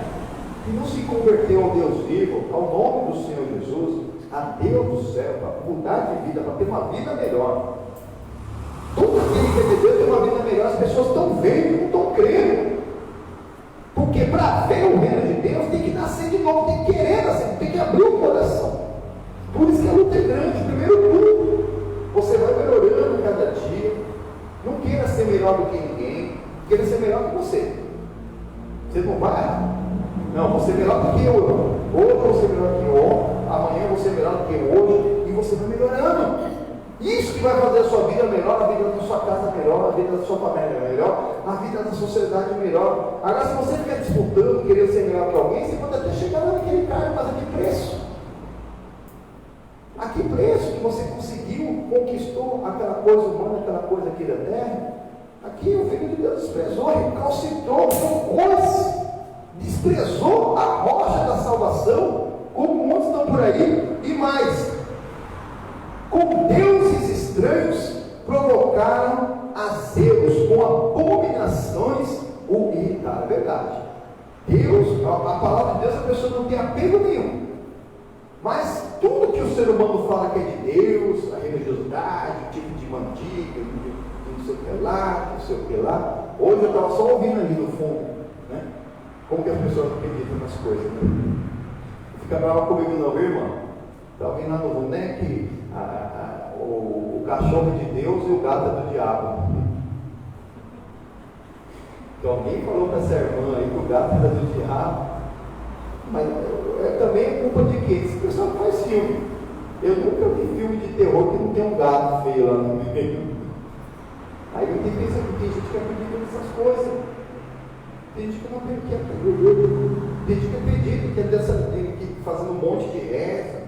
que não se converteu ao Deus vivo, ao nome do Senhor Jesus, a Deus do céu, para mudar de vida, para ter uma vida melhor. Todo aquele que é de Deus tem uma vida melhor. As pessoas estão vendo, não estão crendo. Porque para ver o reino de Deus tem que nascer de novo, tem que querer nascer, tem que abrir o coração. Por isso que a luta é grande. Primeiro tudo, você vai melhorando cada dia. Não queira ser melhor do que ninguém, queira ser melhor que você. Você não vai? Não, você é melhor do que eu. Hoje você é melhor que eu, amanhã você é melhor do que hoje, e você vai melhorando. Isso que vai fazer a sua vida melhor, a vida da sua casa melhor, a vida da sua família melhor, a vida da sociedade melhor. Agora, se você ficar disputando, querendo ser melhor que alguém, você pode até chegar naquele cargo, mas a que preço? A que preço que você conseguiu, conquistou aquela coisa humana, aquela coisa aqui da terra? Aqui o Filho de Deus desprezou, recalcitrou, coisa, desprezou a rocha da salvação, como muitos estão por aí, e mais, com deuses estranhos provocaram a Zeus, com abominações o irritaram. É verdade. Deus, a palavra de Deus, a pessoa não tem apego nenhum. Mas tudo que o ser humano fala que é de Deus, a religiosidade, o tipo de mandiga, não sei o que lá, não sei o que lá. Hoje eu estava só ouvindo ali no fundo, né? Como que as pessoas acreditam nas coisas, né? Não fica brava comigo não, meu irmão. Está ouvindo lá no fundo, né? Que o cachorro de Deus e o gato é do diabo. Então alguém falou para essa irmã aí que o gato era do diabo. Mas também é culpa de quem? Esse pessoal faz filme. Eu nunca vi filme de terror que não tem um gato feio lá no meio. Aí tem gente que acredita nessas coisas. Tem gente que não acredita. Tem gente que acredita que é que fazendo um monte de reza,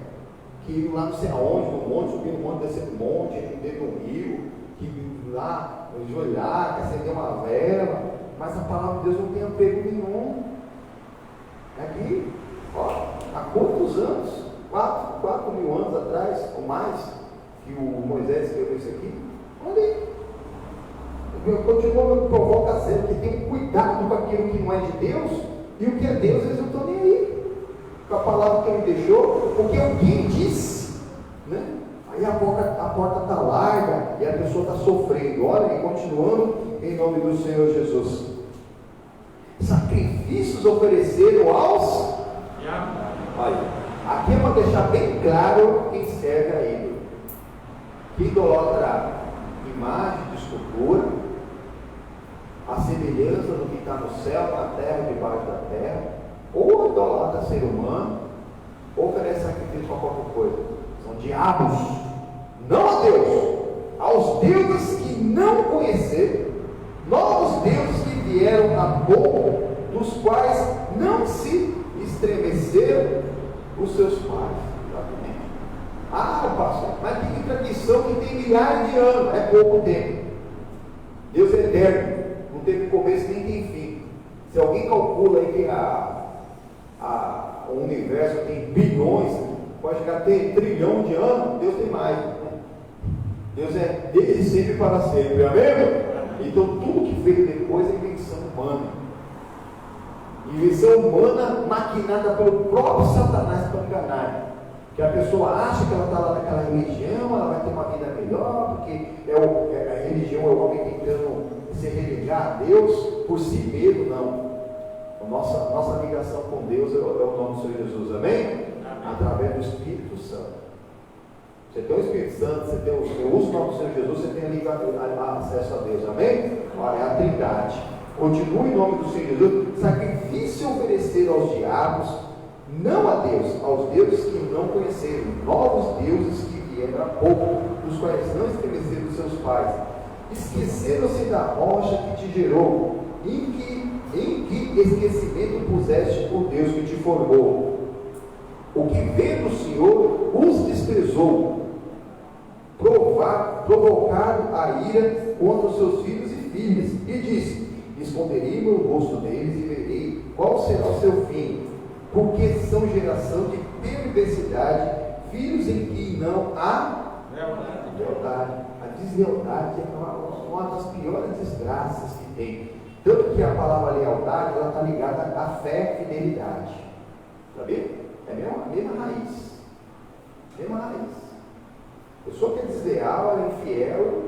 que ir lá não sei aonde, no monte, subir no monte, descer no monte, dentro do rio, que ir lá, ajoelhar, que acender uma vela. Mas a palavra de Deus não tem apego nenhum. Aqui, ó, há quantos anos? 4 mil anos atrás, ou mais, que o Moisés escreveu isso aqui? Olha aí. Continua me provoca sempre que tem cuidado com aquilo que não é de Deus, e o que é Deus, eles não estão nem aí. Com a palavra que ele deixou, porque alguém disse, né? Aí a porta está larga e a pessoa está sofrendo. Olha, e continuando em nome do Senhor Jesus. Sacrifícios ofereceram aos. Olha, aqui é para deixar bem claro quem serve a ídolo. Que idolatra imagem de escultura, a semelhança do que está no céu, na terra, debaixo da terra, ou idolatra ser humano, ou oferece sacrifício para qualquer coisa. São diabos, não a Deus, aos deuses que não conheceram, novos deuses que vieram a pouco, dos quais não se estremeceram os seus pais. Exatamente. Ah, pastor, mas tem tradição que tem milhares de anos, é pouco tempo. Deus é eterno, não teve começo nem tem fim. Se alguém calcula aí que o universo tem bilhões, pode chegar a ter trilhão de anos, Deus tem mais. Deus é desde sempre para sempre, amém? Então tudo que veio depois é invenção humana. Invenção humana maquinada pelo próprio Satanás para enganar. Que a pessoa acha que ela está lá naquela religião, ela vai ter uma vida melhor, porque a religião é o homem tentando se religar a Deus por si mesmo, não. Nossa ligação com Deus é o nome do Senhor Jesus, amém? Através do Espírito Santo. Você tem o Espírito Santo, você usa o nome do Senhor Jesus, você tem acesso a Deus, amém? Olha, é a Trindade. Continue em nome do Senhor Jesus. Sacrifício oferecer aos diabos, não a Deus, aos deuses que não conheceram, novos deuses que vieram há pouco, dos quais não estremeceram seus pais. Esqueceram-se da rocha que te gerou, em que esquecimento puseste por Deus que te formou. O que vendo o Senhor os desprezou, provocado a ira contra os seus filhos e filhas, e disse: esconderei meu rosto deles e verei qual será o seu fim, porque são geração de perversidade, filhos em que não há lealdade. A deslealdade é uma das piores desgraças que tem. Tanto que a palavra lealdade está ligada à fé e fidelidade. Sabia? É a mesma raiz. Mesma raiz. A pessoa que é desleal, ela é infiel,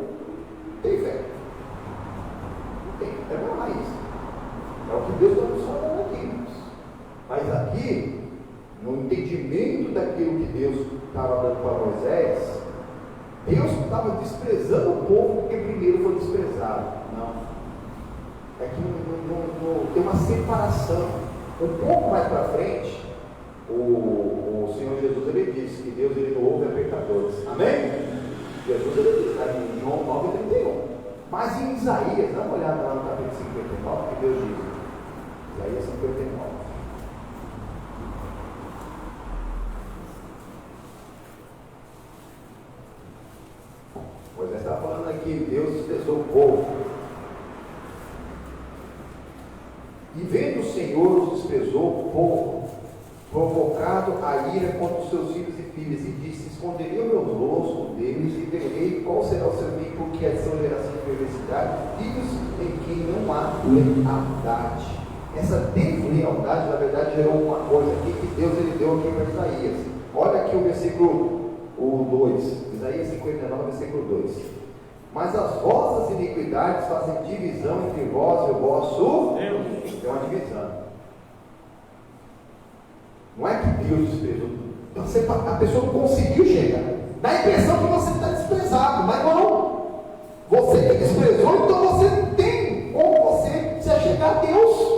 tem fé. Não tem. É a mesma raiz. É o que Deus está nos falando aqui. Mas aqui, no entendimento daquilo que Deus estava dando para Moisés, Deus estava desprezando o povo porque primeiro foi desprezado. Não. É que tem uma separação. Um pouco mais para frente, o Senhor Jesus ele disse que Deus ele não ouve a pecadores. Amém? Jesus ele disse lá em João 9:31. Mas em Isaías, dá uma olhada lá no capítulo 59, que Deus diz. Isaías 59. Moisés está falando aqui, Deus desprezou o povo. E vendo o Senhor os desprezou o povo, provocado a ira contra os seus filhos e filhas, e disse: esconderei o meu rosto deles e verei qual será o seu fim, porque são geração de perversidade, filhos em quem não há lealdade. Essa deslealdade, na verdade, gerou uma coisa aqui que Deus ele deu aqui para Isaías. Olha aqui o versículo 2, Isaías 59, versículo 2. Mas as vossas iniquidades fazem divisão entre vós e o vosso Deus. Tem uma divisão. Não é que Deus desprezou. A pessoa não conseguiu chegar. Dá a impressão que você está desprezado, mas não. Você que desprezou, então você tem como você se achegar a Deus.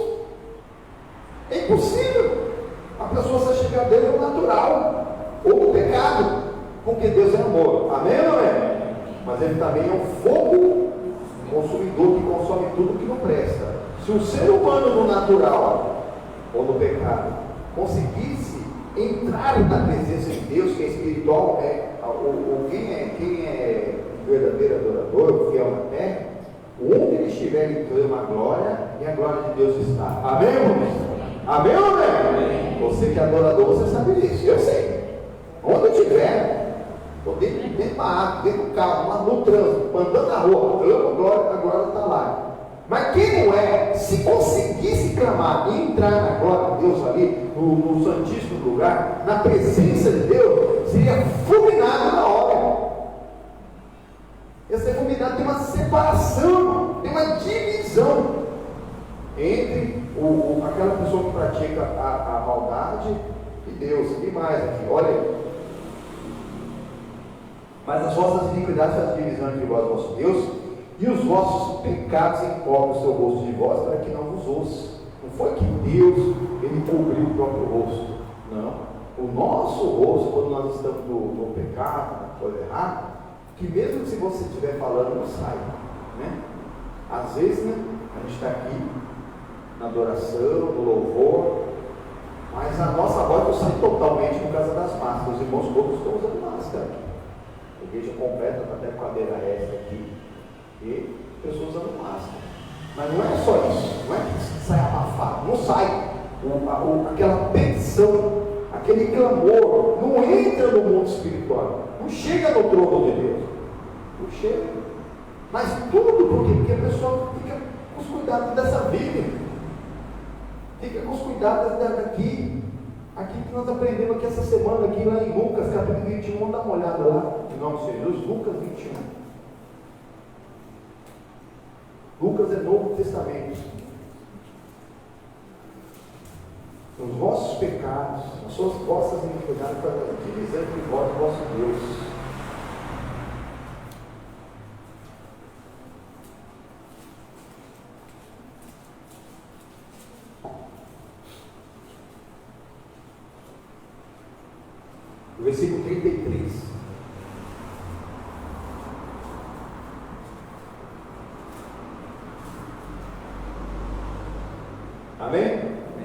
É impossível. A pessoa se achegar a Deus no natural ou no pecado, porque Deus é amor. Amém ou não é? Mas ele também é um fogo consumidor que consome tudo que não presta. Se o ser humano no natural ou no pecado conseguisse entrar na presença de Deus, que é espiritual, quem é verdadeiro adorador, fiel na terra, onde ele estiver, ele clama a glória, e a glória de Deus está. Amém, irmãos? Amém ou não é? Você que é adorador, você sabe disso. Eu sei. Onde eu estiver, estou dentro de uma água, dentro do carro, no trânsito, andando na rua, clamo a glória está lá. Mas quem não é, se conseguisse clamar e entrar na glória de Deus ali, no santíssimo lugar, na presença de Deus, seria fulminado na hora. Ia ser fulminado, tem uma separação, tem uma divisão entre aquela pessoa que pratica a maldade e Deus. E mais aqui, olha aí. Mas as vossas iniquidades fazem divisão entre vós e vosso Deus, e os vossos pecados encobrem o seu rosto de vós, para que não vos ouça. Não foi que Deus ele cobriu o próprio rosto. Não. O nosso rosto, quando nós estamos no pecado, na coisa errada, que mesmo se você estiver falando, não sai. Né? Às vezes, né, a gente está aqui na adoração, no louvor, mas a nossa voz não sai totalmente por causa das máscaras. Os irmãos todos estão usando máscara aqui. A igreja completa está até com a cadeira extra aqui. E pessoas usando máscara. Mas não é só isso. Não é que sai abafado. Não sai. Aquela petição, aquele clamor, não entra no mundo espiritual. Não chega no trono de Deus. O cheiro. Mas tudo por quê? Porque a pessoa fica com os cuidados dessa vida. Fica com os cuidados daqui. Aqui que nós aprendemos aqui essa semana, aqui lá em Lucas, capítulo 21, vamos dar uma olhada lá, em nome de Jesus, Lucas 21. Lucas é Novo Testamento. Os vossos pecados, as suas vossas iniquidades, para divisão entre vós e vosso Deus. Versículo 33. Amém?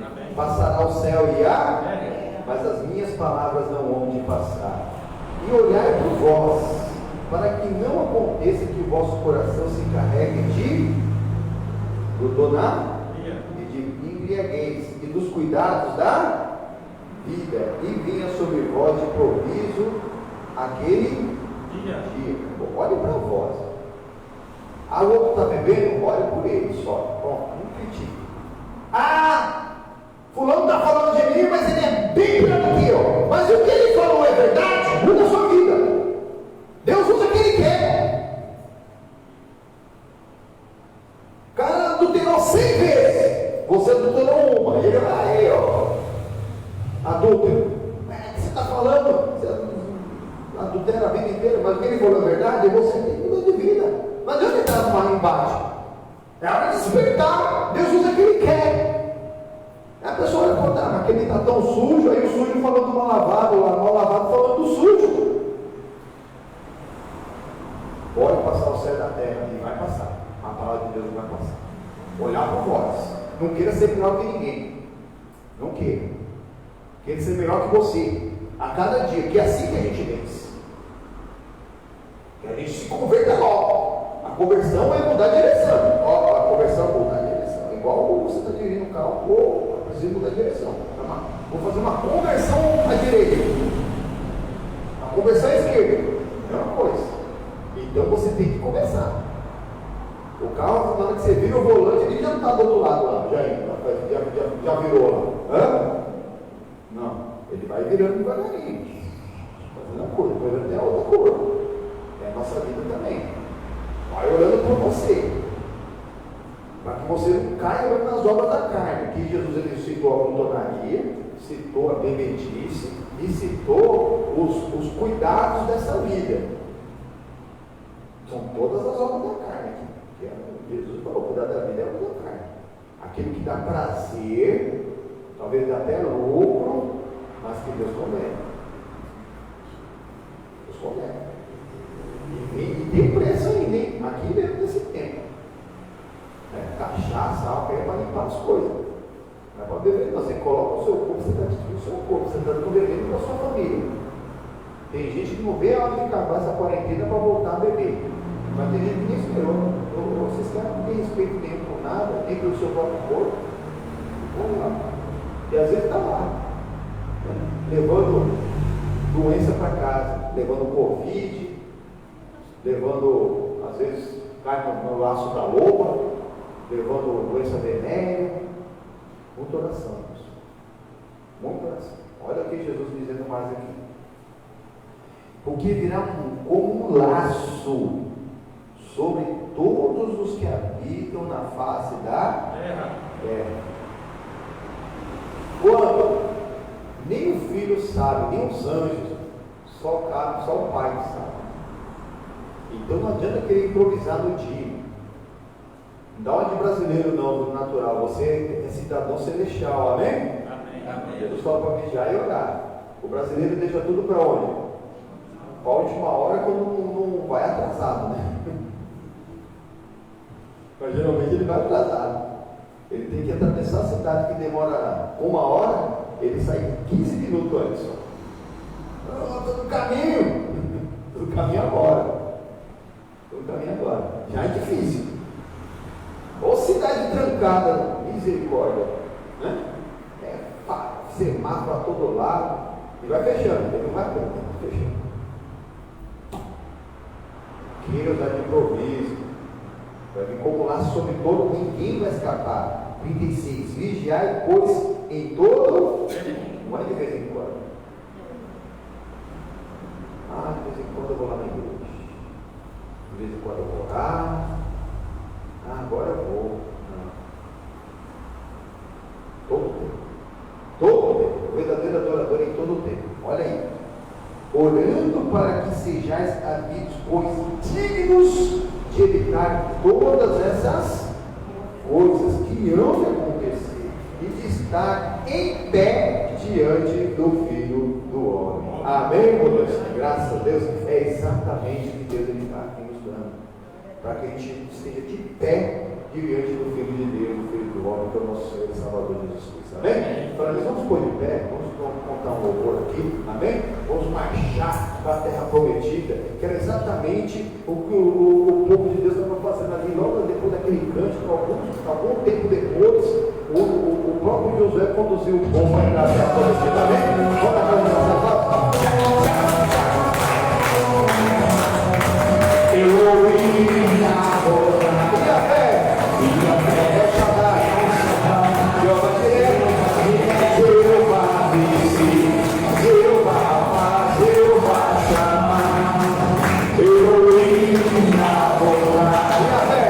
Amém? Passará o céu e mas as minhas palavras não hão de passar. E olhai por vós, para que não aconteça que o vosso coração se encarregue de glutonar e de embriaguez e dos cuidados da vida, e vinha sobre vós de improviso aquele dia. Olhe para vós. O outro está bebendo, olhe por ele só. Pronto, não critique. Fulano está falando de mim, mas ele é bem pior do que eu. Mas o que ele falou é verdade? Muda a sua vida. Deus usa o que ele quer. O cara adulterou 100 vezes. Você adulterou uma. Ele vai aí, adúltero. O que você está falando? Você adultera a vida inteira, mas o que ele falou é verdade? Você tem que mudar de vida. Não adianta entrar numa embate. É hora de despertar. Deus usa o que ele quer. A pessoa vai contar, mas aquele está tão sujo, aí o sujo falando do mal lavado, o mal lavado falando do sujo. Pode passar o céu da terra e vai passar. A palavra de Deus vai passar. Olhar para vós. Não queira ser melhor que ninguém. Não queira. Queira ser melhor que você. A cada dia, que é assim que a gente vence. Que a gente se converta logo. A conversão é mudar a direção. A conversão é mudar a direção. Igual você está dirigindo um carro, preciso mudar a direção. Vou fazer uma conversão à direita. A conversão à esquerda. É uma coisa. Então você tem que começar. O carro, na hora que você vira o volante, ele já não está do outro lado lá. Já virou lá. Não. Ele vai virando devagarinho. Fazendo a curva. Depois até a outra curva. É a nossa vida também. Vai olhando por você. Para que você não caia nas obras da carne. Aqui Jesus ele citou a glutonaria, citou a bebedice e citou os cuidados dessa vida. São todas as obras da carne aqui. Que Jesus falou, cuidar da vida é obra da carne. Aquilo que dá prazer, talvez dá até lucro, mas que Deus condena. Deus condena. E tem preço ainda, hein? Aqui dentro desse tempo. Cachaça, álcool, é para limpar as coisas. Não é para beber, não. Você coloca o seu corpo, você está destruindo o seu corpo, você está bebendo para a sua família. Tem gente que não vê a hora de acabar essa quarentena para voltar a beber. Mas tem gente que nem esperou. Vocês caras não têm respeito nem por nada, nem pelo seu próprio corpo. Vamos lá. E às vezes está lá, levando doença para casa, levando Covid, levando, às vezes, cai no laço da loba, levando doença venérea. Muita oração, irmãos. Muita oração. Olha o que Jesus dizendo mais aqui. Porque virá como um laço sobre todos os que habitam na face da terra. Quando nem o filho sabe, nem os anjos, só o pai sabe. Então não adianta querer improvisar no dia. Não dá de brasileiro não, do natural. Você é cidadão celestial, amém? Amém. Jesus fala para vigiar e orar. O brasileiro deixa tudo para onde? Para a última hora, quando não vai atrasado, né? Mas geralmente ele vai atrasado. Ele tem que atravessar a cidade que demora 1 hora, ele sai 15 minutos antes. Estou no caminho. Estou no caminho agora. Já é difícil. Ou cidade trancada, misericórdia, né? Semáforo para todo lado, e vai fechando, ele não vai fechando. queira usar de improviso, vai vir como laço sobre todo, ninguém vai escapar. 36, vigiai, pois, em todo, não é de vez em quando. De vez em quando eu vou lá na igreja, de vez em quando eu vou orar, agora eu vou. Não. Todo tempo. Todo tempo. O verdadeiro adorador é em todo o tempo. Olha aí. Orando para que sejais habidos, pois dignos de evitar todas essas coisas que hão de acontecer e de estar em pé diante do Filho do Homem. Amém, meu Deus? Graças a Deus. É exatamente o que Deus está aqui nos dando, para que a gente esteja de pé diante do Filho de Deus, do Filho do Homem, que é o nosso Senhor e Salvador Jesus Cristo. Amém? Então, nós vamos pôr de pé, vamos contar um louvor aqui, amém? Vamos marchar para a terra prometida, que era exatamente o que o povo de Deus estava fazendo ali, logo depois daquele cântico, algum tempo depois, o próprio Josué conduziu o povo para a terra prometida, amém? Vamos dar para nossa voz? Eu ouvi a voz, e a fé, é Shaddai, Jeová Jireh, Jeová Nissi, Jeová Shammah. Eu ouvi a voz, e a fé,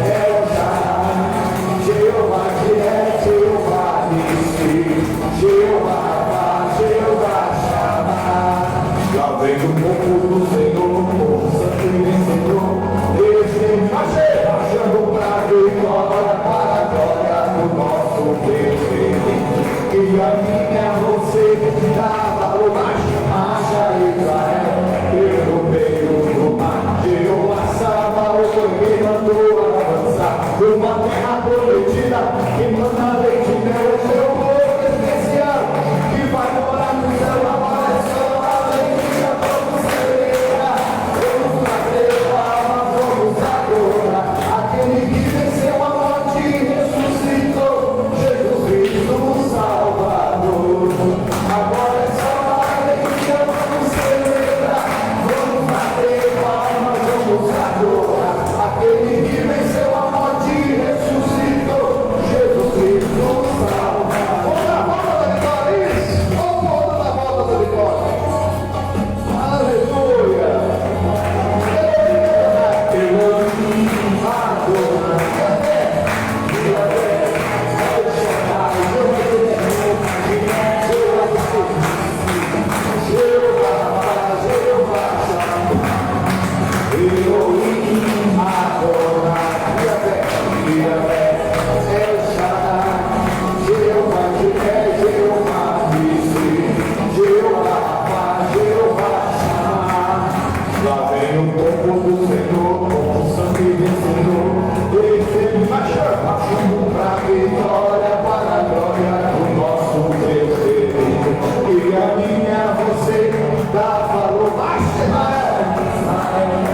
é Shaddai, Jeová Jireh, Jeová Nissi, Jeová Shammah. Já vem o povo do Senhor, povo santo e vencedor, esse marchando para a vitória, para a glória do nosso Deus. Que a minha você dava o marcha Israel, pelo meio do mar, Jeová Sabaoth que mandou avançar, uma terra prometida, que manda leite e mel, o seu povo especial, que vai morar no céu, agora é só alegria, vamos celebrar, vamos bater palmas, vamos adorar, aquele que venceu a morte e ressuscitou, Jesus Cristo o Salvador. Agora é só alegria, vamos celebrar, vamos bater palmas, vamos adorar, aquele que venceu a morte e ressuscitou, Jesus Cristo o Salvador. Vamos dar a volta da vitória, isso? Vamos dar a volta da vitória. Aleluia. Lá vem o povo do Senhor, com sangue vencedor, ele marchando para a vitória, para a glória do nosso Deus. E a minha você dá valor, Israel,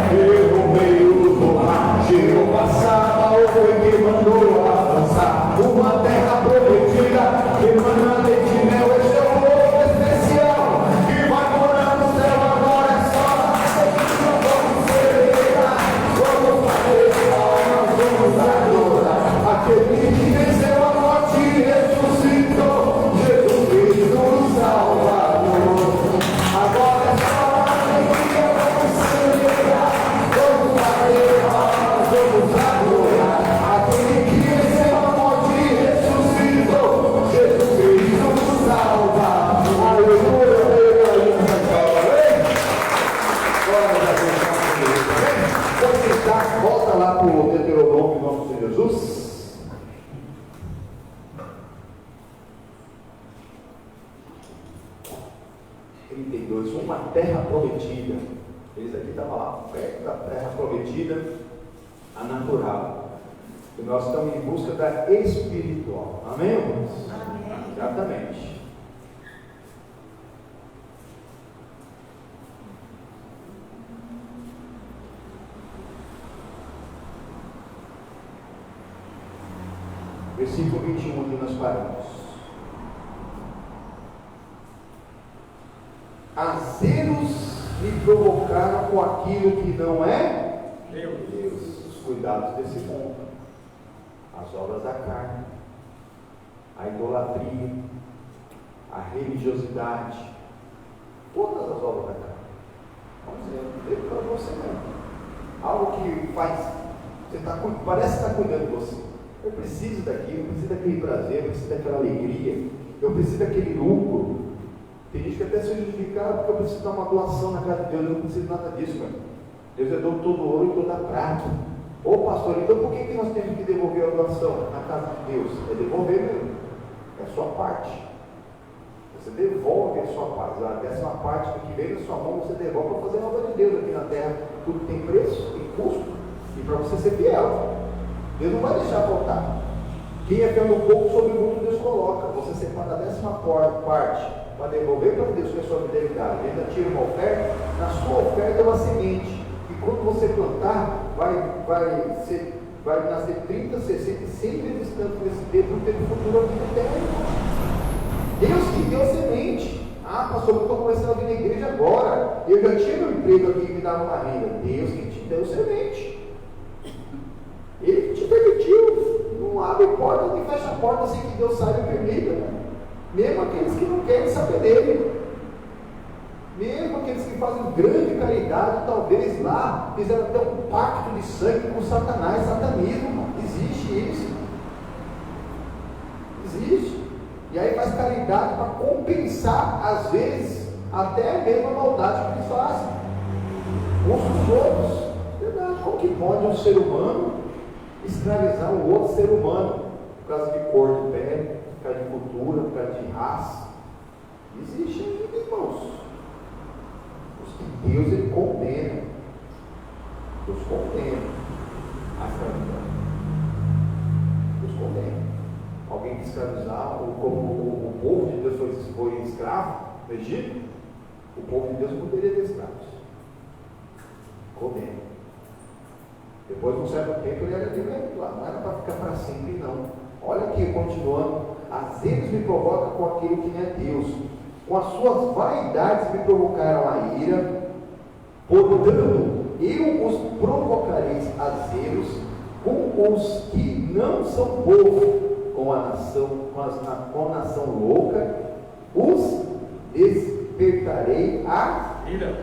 pelo meio do mar, Jeová Sabaoth foi que mandou avançar, uma terra prometida, que manda leite e mel, esse é o povo especial, que vai morar no céu, agora é só vamos celebrar, vamos bater palmas, vamos adorar, aquele que venceu a morte e ressuscitou, Jesus Cristo o Salvador. Agora é só alegria, vamos celebrar, vamos bater palmas, vamos adorar, aquele que venceu a morte e ressuscitou, Jesus Cristo o Salvador. Aleluia, aleluia, aleluia. Glória a Deus. Você está, volta lá para o Deuteronômio, em nome de Jesus. Uma terra prometida. Eles aqui estavam lá perto da terra prometida, a natural. E nós estamos em busca da espiritual. Amém, irmãos? Amém. Exatamente. Versículo 21, onde nós paramos. Azeros me provocaram com aquilo que não é Deus. Os cuidados desse mundo, as obras da carne, a idolatria, a religiosidade, todas as obras da carne. Vamos dizer, Deus para você mesmo. Algo que faz, parece que está cuidando de você. Eu preciso daquilo, eu preciso daquele prazer, eu preciso daquela alegria, eu preciso daquele lucro. Tem gente que até se justifica porque eu preciso dar uma doação na casa de Deus. Eu não preciso nada disso, mano. Deus é dono de todo ouro e toda prata. Ô pastor, então por que nós temos que devolver a doação na casa de Deus? É devolver mesmo, é a sua parte. Você devolve a sua parte, a 10ª parte do que veio na sua mão, você devolve para fazer a obra de Deus aqui na terra. Tudo tem preço, tem custo, e para você ser fiel. Deus não vai deixar faltar. Quem é fiel no pouco, sobre o muito Deus coloca. Você separa a 10ª parte para devolver para Deus, que é a sua fidelidade. Ele ainda tira uma oferta, na sua oferta é uma semente. E quando você plantar, vai nascer 30, 60 e 100 vezes tanto nesse tempo, porque no futuro aqui na terra. Deus que deu semente. Ah, pastor, eu estou começando a vir na igreja agora. Eu já tinha meu emprego aqui que me dava uma renda. Deus que te deu semente. Ele que te permitiu. Não abre porta nem fecha a porta sem que Deus saiba e permita. Mesmo aqueles que não querem saber dele. Mesmo aqueles que fazem grande caridade, talvez lá fizeram até um pacto de sangue com Satanás, satanismo. Existe isso. Existe. E aí faz caridade para compensar, às vezes, até mesmo a maldade que eles fazem. Uns dos outros. Verdade. Como que pode um ser humano escravizar um outro ser humano? Por causa de cor de pele, por causa de cultura, por causa de raça. Existe ainda, irmãos. Os que Deus ele condena. Deus condena a escravidão. Deus condena. Alguém que escravizar, como o povo de Deus foi escravo no Egito, o povo de Deus não poderia ter escravos. Condena. Depois de um certo tempo ele era liberto lá, não era para ficar para sempre, não. Olha aqui, continuando. Às vezes me provoca com aquilo que não é Deus. Com as suas vaidades me provocaram a ira, portanto, eu os provocarei a zelos com os que não são povo. Com a nação louca, os despertarei a ira.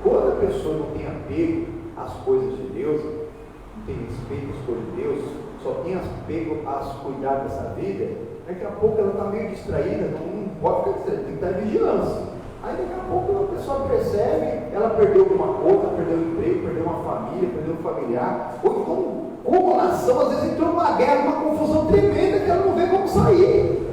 Quando a pessoa não tem apego às coisas de Deus, não tem respeito às coisas de Deus, só tem apego aos cuidados dessa vida, daqui a pouco ela está meio distraída, não pode ficar distraída, tem que estar em vigilância. Aí daqui a pouco a pessoa percebe, ela perdeu alguma coisa, perdeu o emprego, perdeu uma família, perdeu um familiar, ou então, como nação, às vezes entrou numa guerra, uma confusão tremenda que ela não vê como sair.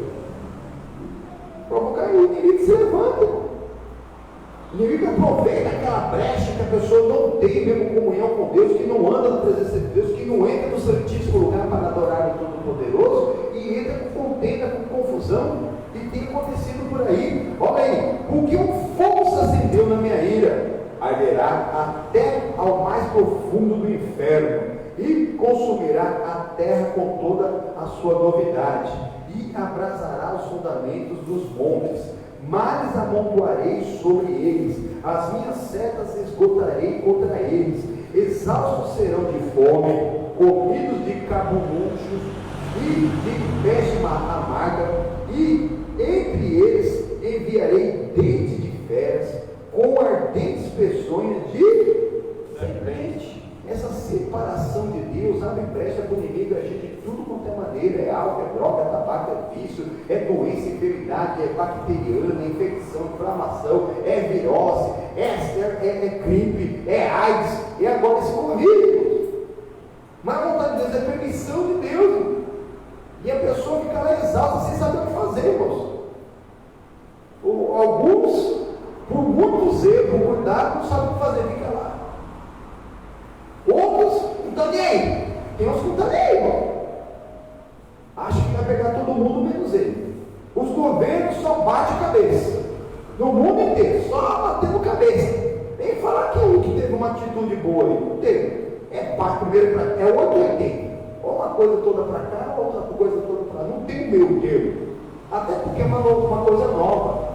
Provocar o inimigo se levanta. O inimigo aproveita aquela brecha que a pessoa não tem mesmo comunhão com Deus, que não anda na presença de Deus, que não entra no santíssimo lugar para adorar o Todo-Poderoso, e entra com contenda, com confusão. E tem acontecido por aí. Olha aí, porque um fogo se acendeu na minha ira, arderá até ao mais profundo do inferno, e consumirá a terra com toda a sua novidade, e abrasará os fundamentos dos montes. Males amontoarei sobre eles, as minhas setas esgotarei contra eles. Exaustos serão de fome, comidos de cabulunchos e de peste amarga, e entre eles enviarei dentes de feras, com ardentes peçonhas de serpente. Essa separação de Deus abre brecha para o inimigo agir de tudo quanto é maneira. É álcool, é droga, é tabaco, é vício, é doença, enfermidade, é bacteriana, é infecção, inflamação, é virose, é gripe, é AIDS, e agora esse Covid. Mas a vontade de Deus é permissão de Deus. E a pessoa fica lá exausta sem saber o que fazer, irmãos. Alguns, por muito zelo, por cuidado, não sabem o que fazer, fica lá. Outros, não estão nem aí. Tem uns que não estão nem aí, irmão. Acho que vai pegar todo mundo menos ele. Os governos só batem cabeça. No mundo inteiro, só batendo cabeça. Nem falar que um que teve uma atitude boa aí. Não teve. É parte primeiro para cá, é outro que tem. Ou uma coisa toda para cá, outra coisa toda para lá. Não tem o meu termo. Até porque é uma coisa nova.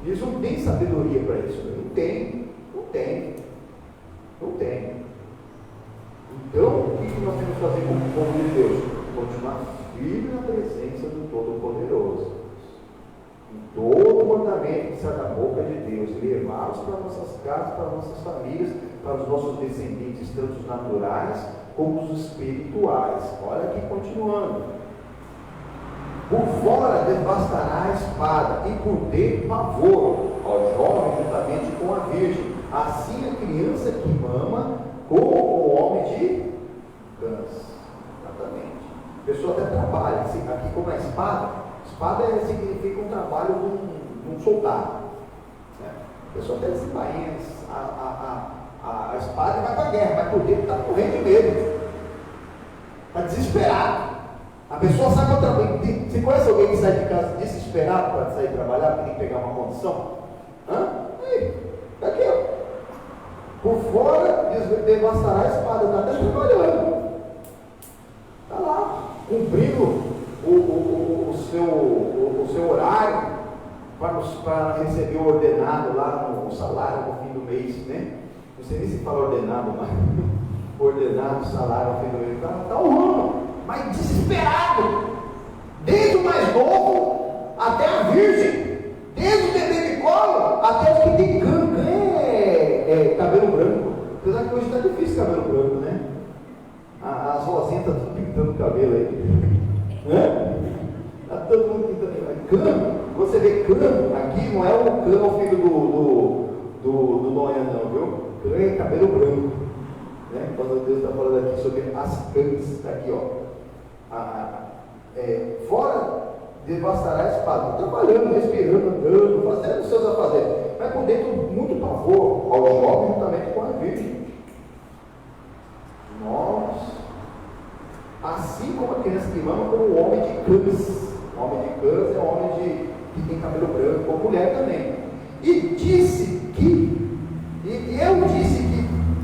Eles não têm sabedoria para isso. Não tem. Então, o que nós temos que fazer como povo de Deus? Continuar firme na presença do Todo-Poderoso. Em todo o mandamento que sai da boca de Deus, levá-los para nossas casas, para nossas famílias, para os nossos descendentes, tanto os naturais como os espirituais. Olha aqui continuando. Por fora devastará a espada, e por dentro pavor ao jovem juntamente com a virgem. Assim a criança que mama, como o homem de cãs. Exatamente. A pessoa até trabalha, aqui como a espada significa um trabalho de um soldado. Né? A pessoa até desembainha a espada e vai para a guerra, mas por dentro está morrendo de medo, está desesperado. A pessoa sai para trabalhar. Você conhece alguém que sai de casa desesperado para sair trabalhar, porque tem que pegar uma condição? Aí, aqui, ó. Por fora, devastará a espada, está até trabalhando. Está lá, cumprindo o seu horário para receber o ordenado lá no salário no fim do mês, né? Não sei nem se fala ordenado, mas ordenado, salário no fim do mês. Está honrando, mas desesperado. Desde o mais novo até a virgem, desde o bebê de colo até os que tem cabelo branco. Apesar que hoje está difícil cabelo branco, né? As rosinhas estão tudo pintando o cabelo aí. Está todo mundo pintando. Cano, você vê cano, aqui não é o cano filho do Noé, não, viu? Cano é cabelo branco. Né? Quando Deus está falando aqui sobre as canas, está aqui, ó. Fora devastará a espada, trabalhando, respirando, andando, fazendo os seus afazeres, mas por dentro muito pavor ao jovem juntamente com a virgem. Assim como a criança que mama, como o homem de cãs. O homem de cãs é o homem que tem cabelo branco, ou mulher também. E eu disse que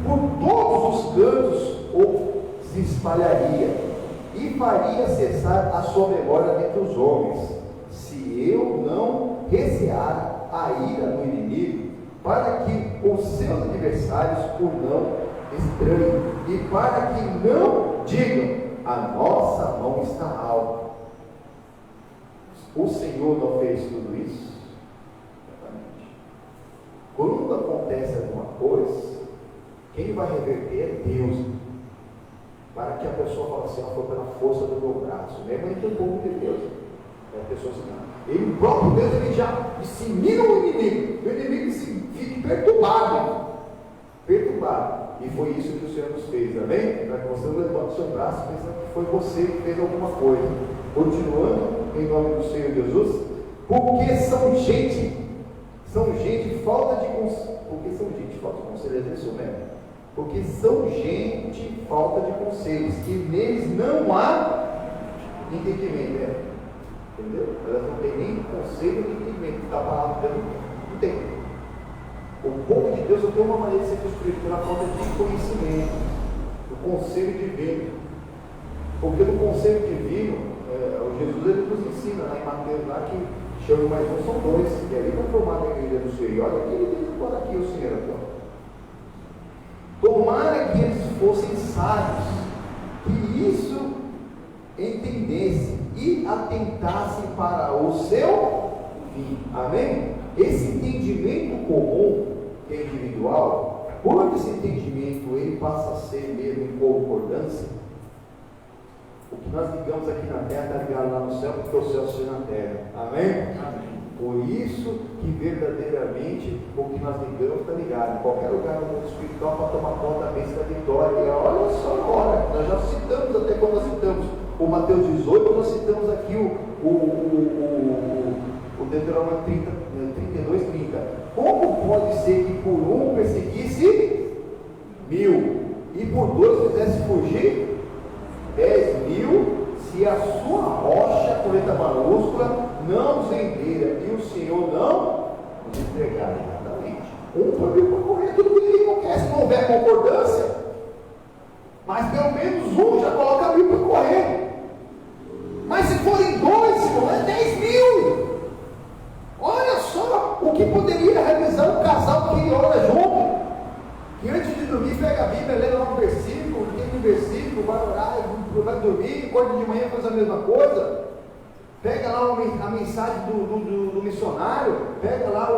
por todos os cantos se espalharia e faria cessar a sua memória dentre os homens, se eu não recear a ira no inimigo, para que os seus adversários o não estranhem, e para que não digam, a nossa mão está alta. O Senhor não fez tudo isso? Exatamente. Quando acontece alguma coisa, quem vai reverter é Deus, para que a pessoa fale assim, foi pela força do meu braço, mesmo entre o povo de Deus. A pessoa assim, ele, o próprio Deus, ele já dissemina o inimigo fique perturbado. E foi isso que o Senhor nos fez, amém? Para que você não levante o seu braço pensando que foi você que fez alguma coisa. Continuando, em nome do Senhor Jesus, porque são gente falta de conselho. Porque são gente falta de conselho, é isso mesmo? Porque são gente falta de conselhos, e neles não há entendimento, entendeu? Elas não têm nem conselho nem entendimento, está falando dentro, não tem. O povo de Deus não tem uma maneira de ser construído pela falta de conhecimento, do conselho divino. Porque no conselho divino, o Jesus ele nos ensina lá em Mateus, lá que chama mais um, são dois, e ali vai formar a igreja do Senhor. E olha que ele diz agora aqui o Senhor aqui, ó. Tomara que eles fossem sábios, que isso entendessem e atentassem para o seu fim. Amém? Esse entendimento comum, que é individual, quando esse entendimento ele passa a ser mesmo em concordância, o que nós ligamos aqui na terra está ligado lá no céu, porque o céu está na terra. Amém? Amém. Por isso que verdadeiramente o que nós ligamos está ligado em qualquer lugar no mundo espiritual para tomar conta da bênção da vitória. E olha só agora, nós já citamos, até quando nós citamos o Mateus 18, nós citamos aqui o Deuteronômio 32, 30. Como pode ser que por um perseguisse 1000 e por dois fizesse fugir 10.000, se a sua rocha, com letra maiúscula, não nos rendeira e o Senhor não nos entregar? Exatamente. Um para 1000 para correr, tudo que ele não quer, se não houver concordância, mas pelo menos um já coloca 1000 para correr. Mas se forem dois, irmão, é 10.000. Olha só o que dormir, acorda de manhã, faz a mesma coisa. Pega lá a mensagem do missionário, pega lá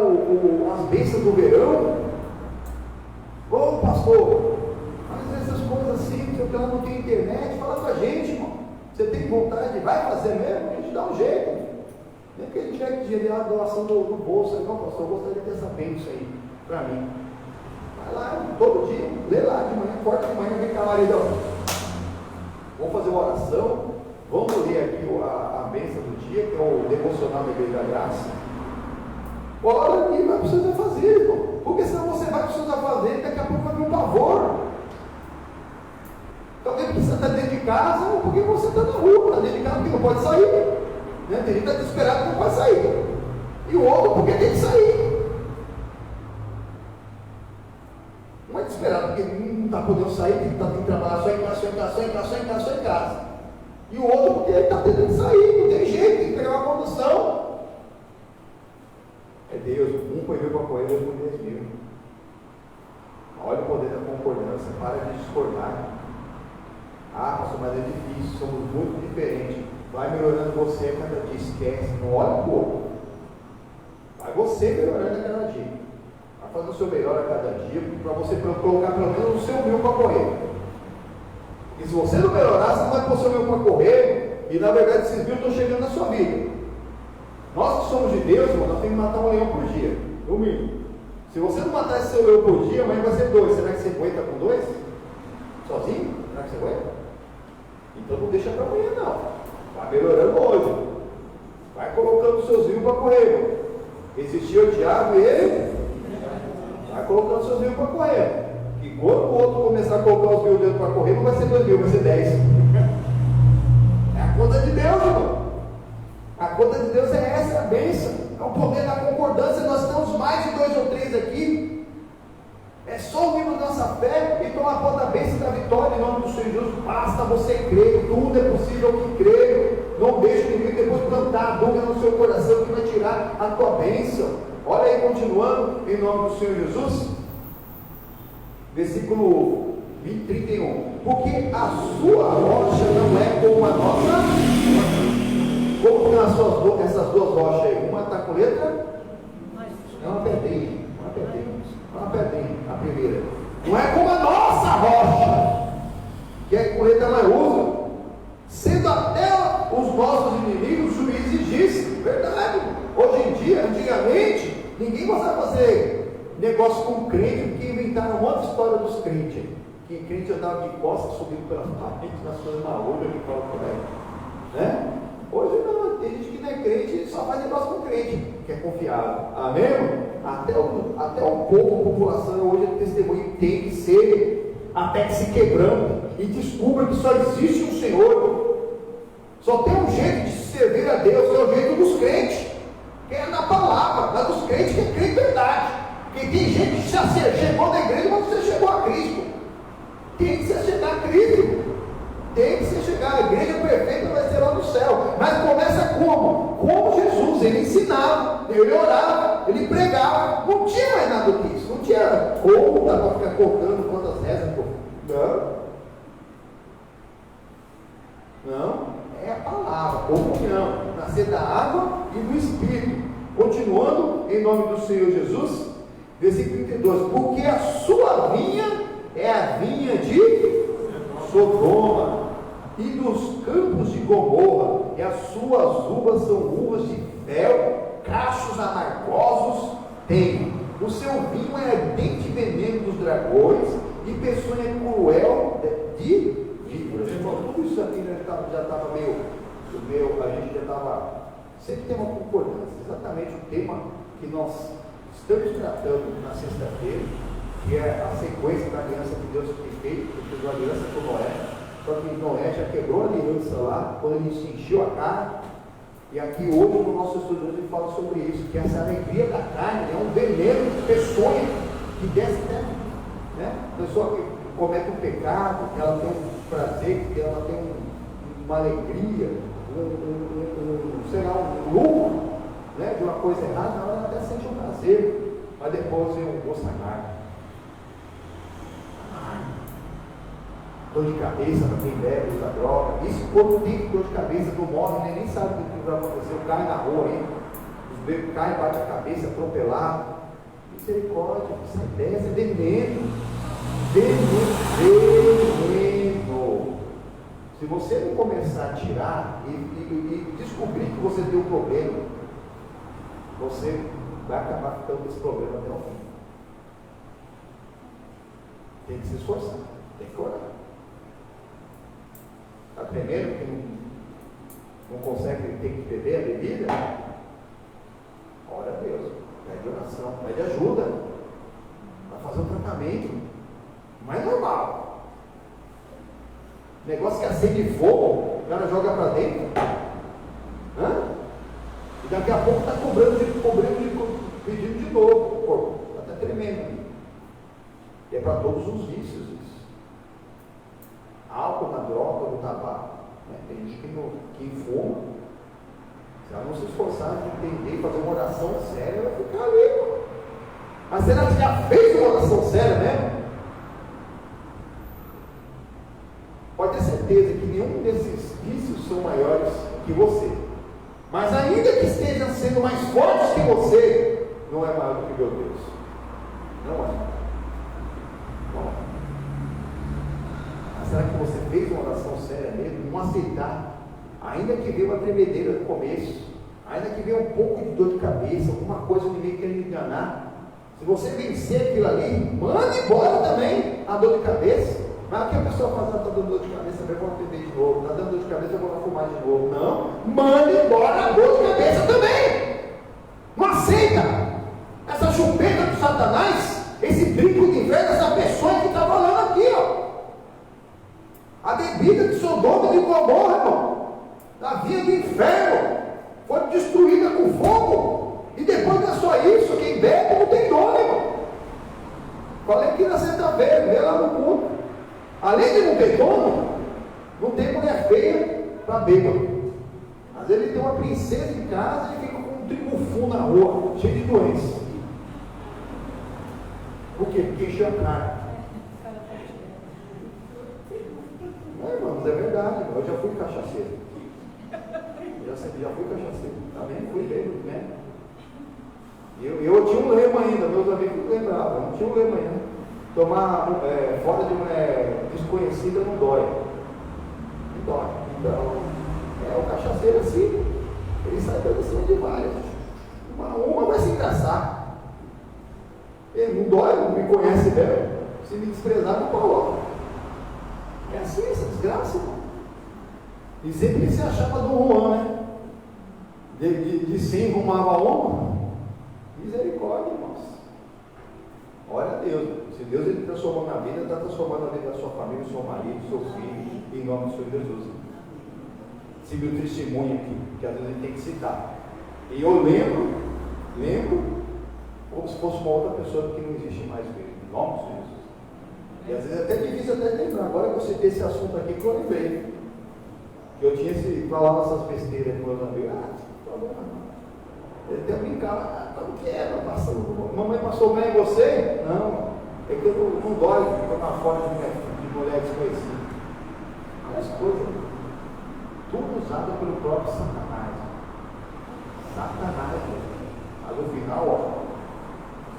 as bênçãos do verão. Ô pastor, mas essas coisas assim, se eu não tenho internet, fala com a gente, irmão. Você tem vontade, vai fazer mesmo? A gente dá um jeito. Nem que a gente tiver que gerar a doação do bolso. Não, pastor, eu gostaria de ter essa bênção aí para mim. Vai lá, todo dia, lê lá de manhã, acorda de manhã, vem cá, maridão. Vamos fazer uma oração, vamos ler aqui a bênção do dia, que é o devocional da Igreja da Graça. Ora aqui, vai precisar fazer, irmão. Porque senão você vai precisar fazer e daqui a pouco vai vir um pavor. Talvez porque você está dentro de casa ou porque você está na rua, está dentro de casa porque não pode sair. Né? Tem gente que está desesperado que não pode sair. E o outro porque tem que sair. Um é desesperado porque não está podendo sair, tem que trabalhar só em casa. E o outro porque ele está tentando sair, não tem jeito, tem que pegar uma condução. É Deus, um põe mil para correr, dois põe 10 mil. Olha o poder da concordância, para de discordar. Ah, pastor, mas é difícil, somos muito diferentes. Vai melhorando você a cada dia, esquece, não olha o outro. Vai você melhorando a cada dia. Vai fazer o seu melhor a cada dia, para você colocar pelo menos o seu mil para correr. E se você não melhorar, você não vai pôr o seu mil para correr, e na verdade esses mil estão chegando na sua vida. Nós que somos de Deus, irmão, nós temos que matar um leão por dia, no mínimo. Se você não matar esse seu leão por dia, amanhã vai ser 2. Será que você aguenta com 2? Sozinho? Será que você aguenta? Então não deixa para amanhã não. Vai melhorando hoje. Vai colocando os seus rios para correr. Existia o diabo e ele vai colocando os seus rios para correr. E quando o outro começar a colocar os rios dentro para correr, não vai ser 2 mil, vai ser 10. É a conta de Deus, irmão. A conta de Deus é essa, é a bênção. É o poder da concordância. Nós temos mais de 2 ou 3 aqui. É só unirmos nossa fé e tomar conta da bênção da vitória em nome do Senhor Jesus. Basta você crer, tudo é possível que crer. Não deixe o inimigo depois plantar a dúvida no seu coração que vai tirar a tua bênção. Olha aí, continuando, em nome do Senhor Jesus. Versículo 31. Porque a sua rocha não é como a nossa. Como que essas duas rochas aí? Uma está com letra? É uma pedrinha. Uma pedrinha, a primeira. Não é como a nossa rocha, que é com letra maiúscula, sendo até os nossos inimigos juízes disso. Verdade. Hoje em dia, antigamente, ninguém gostava de fazer negócio com crente, porque inventaram uma outra história dos crentes. Que crente andava de costas, subindo pelas paredes, nas suas malucas que falam por aí. Né? Hoje não, tem gente que não é crente, só faz negócio com crente, que é confiável. Amém? Até o povo, a população hoje é testemunho, tem que ser, até que se quebrando e descubra que só existe um Senhor. Só tem um jeito de servir a Deus, que é o jeito dos crentes, que é na palavra, mas dos crentes que é crente verdade. Porque tem gente que já chegou na igreja, mas você chegou a Cristo. Tem que ser chegar a Cristo. Tem que ser chegar, a igreja perfeita vai ser lá no céu. Mas começa como? Como Jesus, ele ensinava, ele orava, ele pregava. Não tinha mais nada do que isso. Não tinha como dá para ficar contando quantas rezas. Não, é a palavra, comunhão, nascer da água e do Espírito. Continuando, em nome do Senhor Jesus, versículo 32. Porque a sua vinha é a vinha de Sodoma e dos campos de Gomorra, e as suas uvas são uvas de fel, cachos amargosos tem. O seu vinho é ardente veneno dos dragões e peçonha cruel de víboras. Tudo isso aqui já estava meio, a gente já estava, sempre tem uma concordância, exatamente o tema que nós estamos tratando na sexta-feira, que é a sequência da aliança que Deus tem feito, que fez uma aliança com Noé. Só que Noé já quebrou a aliança lá, quando ele se encheu a carne. E aqui hoje no nosso estudo ele fala sobre isso, que essa alegria da carne é um veneno de peçonha que desce até, né? A pessoa que comete um pecado, ela tem um prazer, ela tem uma alegria, sei lá, um lucro, né, de uma coisa errada, ela até sente um prazer, mas depois vem um gosto amargo. dor de cabeça para quem bebe, usa droga. Isso quando tem dor de cabeça, não morre, nem sabe o que vai acontecer, cai na rua aí, os bebês caem, bate a cabeça, atropelado. Misericórdia, isso é ideia, isso é veneno. Veneno. Se você não começar a tirar e descobrir que você tem um problema, você vai acabar ficando com esse problema até o fim. Tem que se esforçar, tem que orar. Está tremendo que não consegue, tem que beber a bebida? Ora a Deus, pede oração, pede ajuda para fazer um tratamento. Não é normal. Negócio que acende fogo, o cara joga para dentro. E daqui a pouco está pedindo de novo. Pô, está até tremendo. E é para todos os vícios isso. Álcool, na droga, no tabaco. Né? Tem gente que fuma. Se ela não se esforçar de entender, fazer uma oração séria, vai ficar ali. Mas será que já fez uma oração séria mesmo? Pode ter certeza que nenhum desses vícios são maiores que você. Mas ainda que estejam sendo mais fortes que você, não é maior do que meu Deus. Não é. Não é. Mas será que você fez uma oração séria mesmo? Não aceitar. Ainda que veio uma tremedeira no começo, ainda que veio um pouco de dor de cabeça, alguma coisa que ninguém quer me enganar. Se você vencer aquilo ali, manda embora também a dor de cabeça. Mas o que a pessoa faz? Está dando dor de cabeça, eu vou beber de novo. Está dando dor de cabeça, eu vou fumar de novo. Não, manda embora a dor de cabeça também. Não aceita essa chupeta do Satanás, esse brinco de inveja, essa pessoa que está falando aqui, ó. A bebida de Sodoma e de Gomorra, irmão, da via do inferno, foi destruída com fogo. E depois não é só isso, quem bebe não tem dono, irmão. Falei aqui na sexta-feira, vê lá no culto. Além de não ter dono, não tem mulher feia para bêbado. Às vezes ele tem uma princesa em casa e fica com um tribufu na rua, cheio de doença. Por quê? Porque encheu a cara. Não, irmãos, é verdade. Eu já fui cachaceiro. Já fui cachaceiro. Também fui bêbado, né? Eu tinha um lema ainda, meus amigos lembravam, eu não tinha um lema ainda. Tomar fora de mulher desconhecida não dói. Não dói. Então, o cachaceiro assim, ele sai dando cima de várias. Uma vai se engraçar. Ele não dói, não me conhece bem. Se me desprezar, não coloca. É assim essa desgraça, irmão. E sempre se achava do Juan, né? De sim arrumava uma. Misericórdia, irmãos. Olha a Deus. Se Deus ele transformou na vida, está transformando a vida da sua família, do seu marido, do seu filho, em nome do Senhor Jesus. Esse meu testemunho aqui, que às vezes a gente tem que citar. E eu lembro, como se fosse uma outra pessoa que não existe mais mesmo, em nome do Senhor Jesus. E às vezes é até difícil até lembrar. Agora que eu citei esse assunto aqui, que eu lembrei. Que eu tinha falava essas besteiras com meus amigos. Ele até brincava, como que é? Mamãe passou bem em você? Não, é que eu não dói tomar fora de mulher desconhecida. Olha as coisas, tudo usado pelo próprio Satanás. Satanás, mas no final, ó,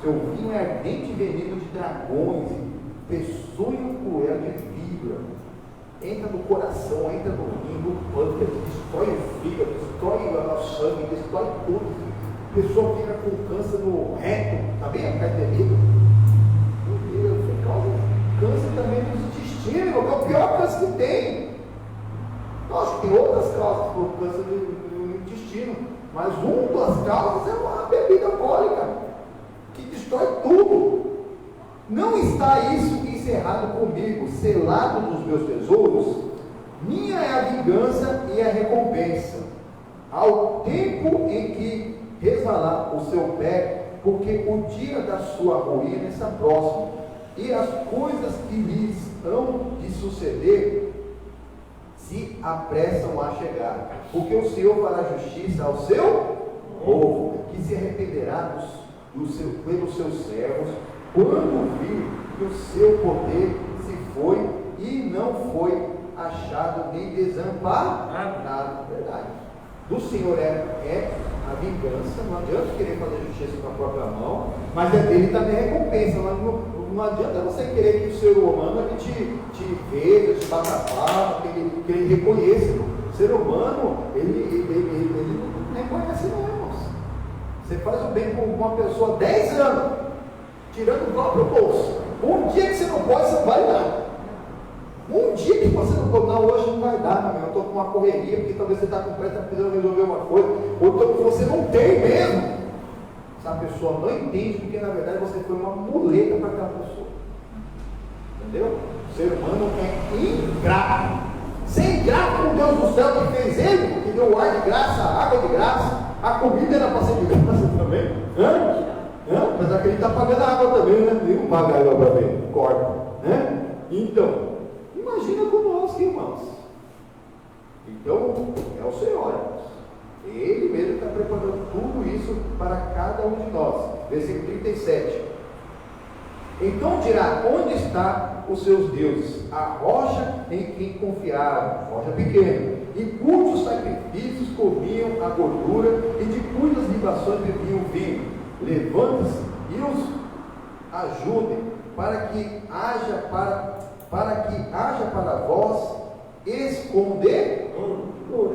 seu vinho é ardente veneno de dragões, peçonho cruel de vibra. Entra no coração, entra no rim, no pâncreas, destrói o fígado, destrói o sangue, destrói tudo. A pessoa fica com câncer no reto, tá bem? Ficar bebido. Causa câncer também no intestino, que é o pior câncer que tem. Lógico que tem outras causas para o câncer no intestino, mas uma das causas é uma bebida alcoólica, que destrói tudo. Não está isso encerrado comigo, selado nos meus tesouros, minha é a vingança e a recompensa. Ao tempo em que resvalar o seu pé, porque o dia da sua ruína está próximo, e as coisas que lhes hão de suceder se apressam a chegar, porque o Senhor fará justiça ao seu povo, que se arrependerá pelos seus servos, quando vir que o seu poder se foi e não foi achado nem desamparado. Verdade. Do Senhor é a vingança, não adianta querer fazer justiça com a própria mão, mas é dele também a recompensa. Mas não adianta você querer que o ser humano ele te veja, te bata a palma, que ele reconheça. O ser humano, ele não reconhece não, irmãos. Você faz o bem com uma pessoa 10 anos, tirando o próprio bolso. Um dia que você não pode, você não vai dar. Um dia que você não pode, não, hoje não vai dar, meu irmão, eu estou com uma correria, porque talvez você está com pressa, está precisando resolver uma coisa, ou então você não tem mesmo. Essa pessoa não entende, porque na verdade você foi uma muleta para aquela pessoa. Entendeu? O ser humano é ingrato. Ser ingrato com Deus do céu que fez ele, que deu o ar de graça, a água de graça, a comida era para ser de graça também. Apesar que ele está pagando a água também, né? Ele não paga a água para mim, corta. Então, imagina conosco, irmãos. Então, é o Senhor, irmãos. Ele mesmo está preparando tudo isso para cada um de nós. Versículo 37. Então dirá: onde está os seus deuses? A rocha em quem confiaram, rocha pequena, e cujos sacrifícios comiam a gordura, e de cujas libações bebiam vinho. Levante-se e os ajudem, para que haja para vós escondedor.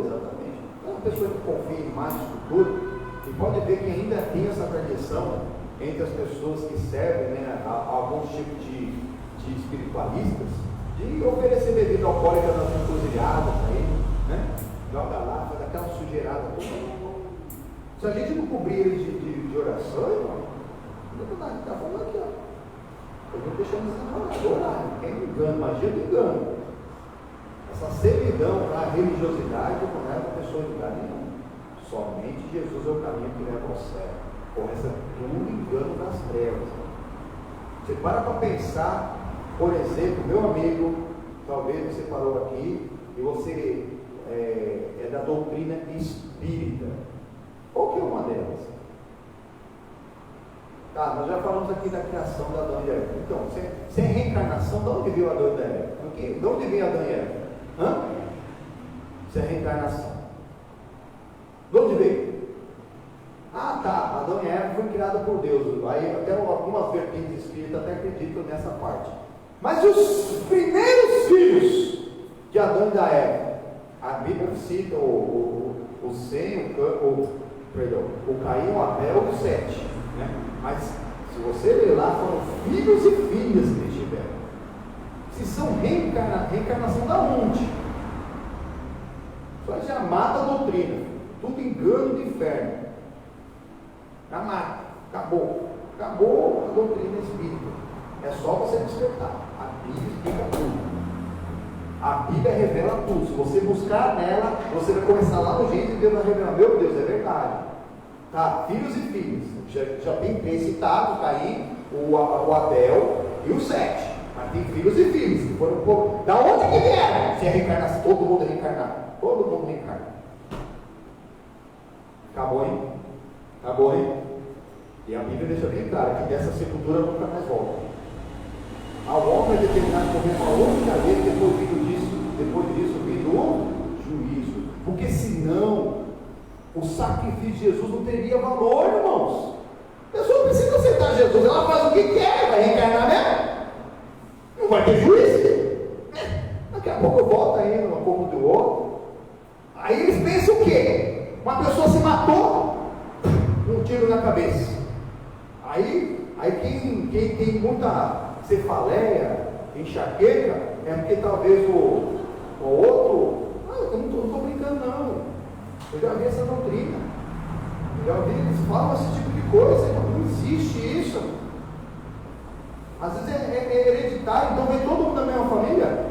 Exatamente. É uma pessoa que confia em mais futuro, e pode ver que ainda tem essa tradição entre as pessoas que servem, né, a alguns tipos de espiritualistas, de oferecer bebida alcoólica nas encruzilhadas para ele, né? Joga lá, faz aquela sujeirada toda. Se a gente não cobrir eles de oração, irmão, está falando aqui, ó. Eu não deixando essa orar, não é engano, magia do engano. Essa servidão à religiosidade não leva a pessoa em lugar nenhum. Somente Jesus é o caminho que leva ao céu. O resto é tudo engano das trevas. Você para pensar, por exemplo, meu amigo, talvez você parou aqui e você é da doutrina espírita. Qual que é uma delas? Tá, nós já falamos aqui da criação da Adão e Eva. Então, sem reencarnação, de onde veio Adão e Eva? De onde veio Adão e Eva? Sem reencarnação. De onde veio? Ah, tá, Adão e Eva foi criada por Deus. Aí até algumas vertentes espíritas até acreditam nessa parte. Mas os primeiros filhos de Adão e da Eva, a Bíblia cita o Sem, o Caim, o Abel e o Sete, né? Mas se você ler lá, foram filhos e filhas que eles tiveram. Se são reencarnação da onde? Só já mata a doutrina, tudo engano do inferno. Já mata, acabou a doutrina espírita. É só você despertar. A Bíblia explica tudo. A Bíblia revela tudo. Se você buscar nela, você vai começar lá no jeito e Deus vai revelar. Meu Deus, é verdade. Tá, filhos e filhas. Já tem 3 citados: Caim, o Abel e o Sete. Mas tem filhos e filhas que foram por... Da onde que vieram? Se é reencarnação, todo mundo é reencarnado. Todo mundo reencarna. Acabou, hein? E a Bíblia deixa bem claro que dessa sepultura nunca mais volta. Ao homem é determinado morrer uma única vez, depois disso vindo o juízo. Porque senão o sacrifício de Jesus não teria valor, irmãos. A pessoa não precisa aceitar Jesus, ela faz o que quer, vai reencarnar mesmo. Não vai ter juízo. Daqui a pouco volta aí, um pouco do outro. Aí eles pensam o quê? Uma pessoa se matou, um tiro na cabeça. Aí quem tem muita cefaleia, enxaqueca, é porque talvez o outro, eu não estou brincando não. Eu já vi essa doutrina. Eu já vi eles falam esse tipo de coisa. Não existe isso. Às vezes é hereditário, então vem todo mundo da mesma família.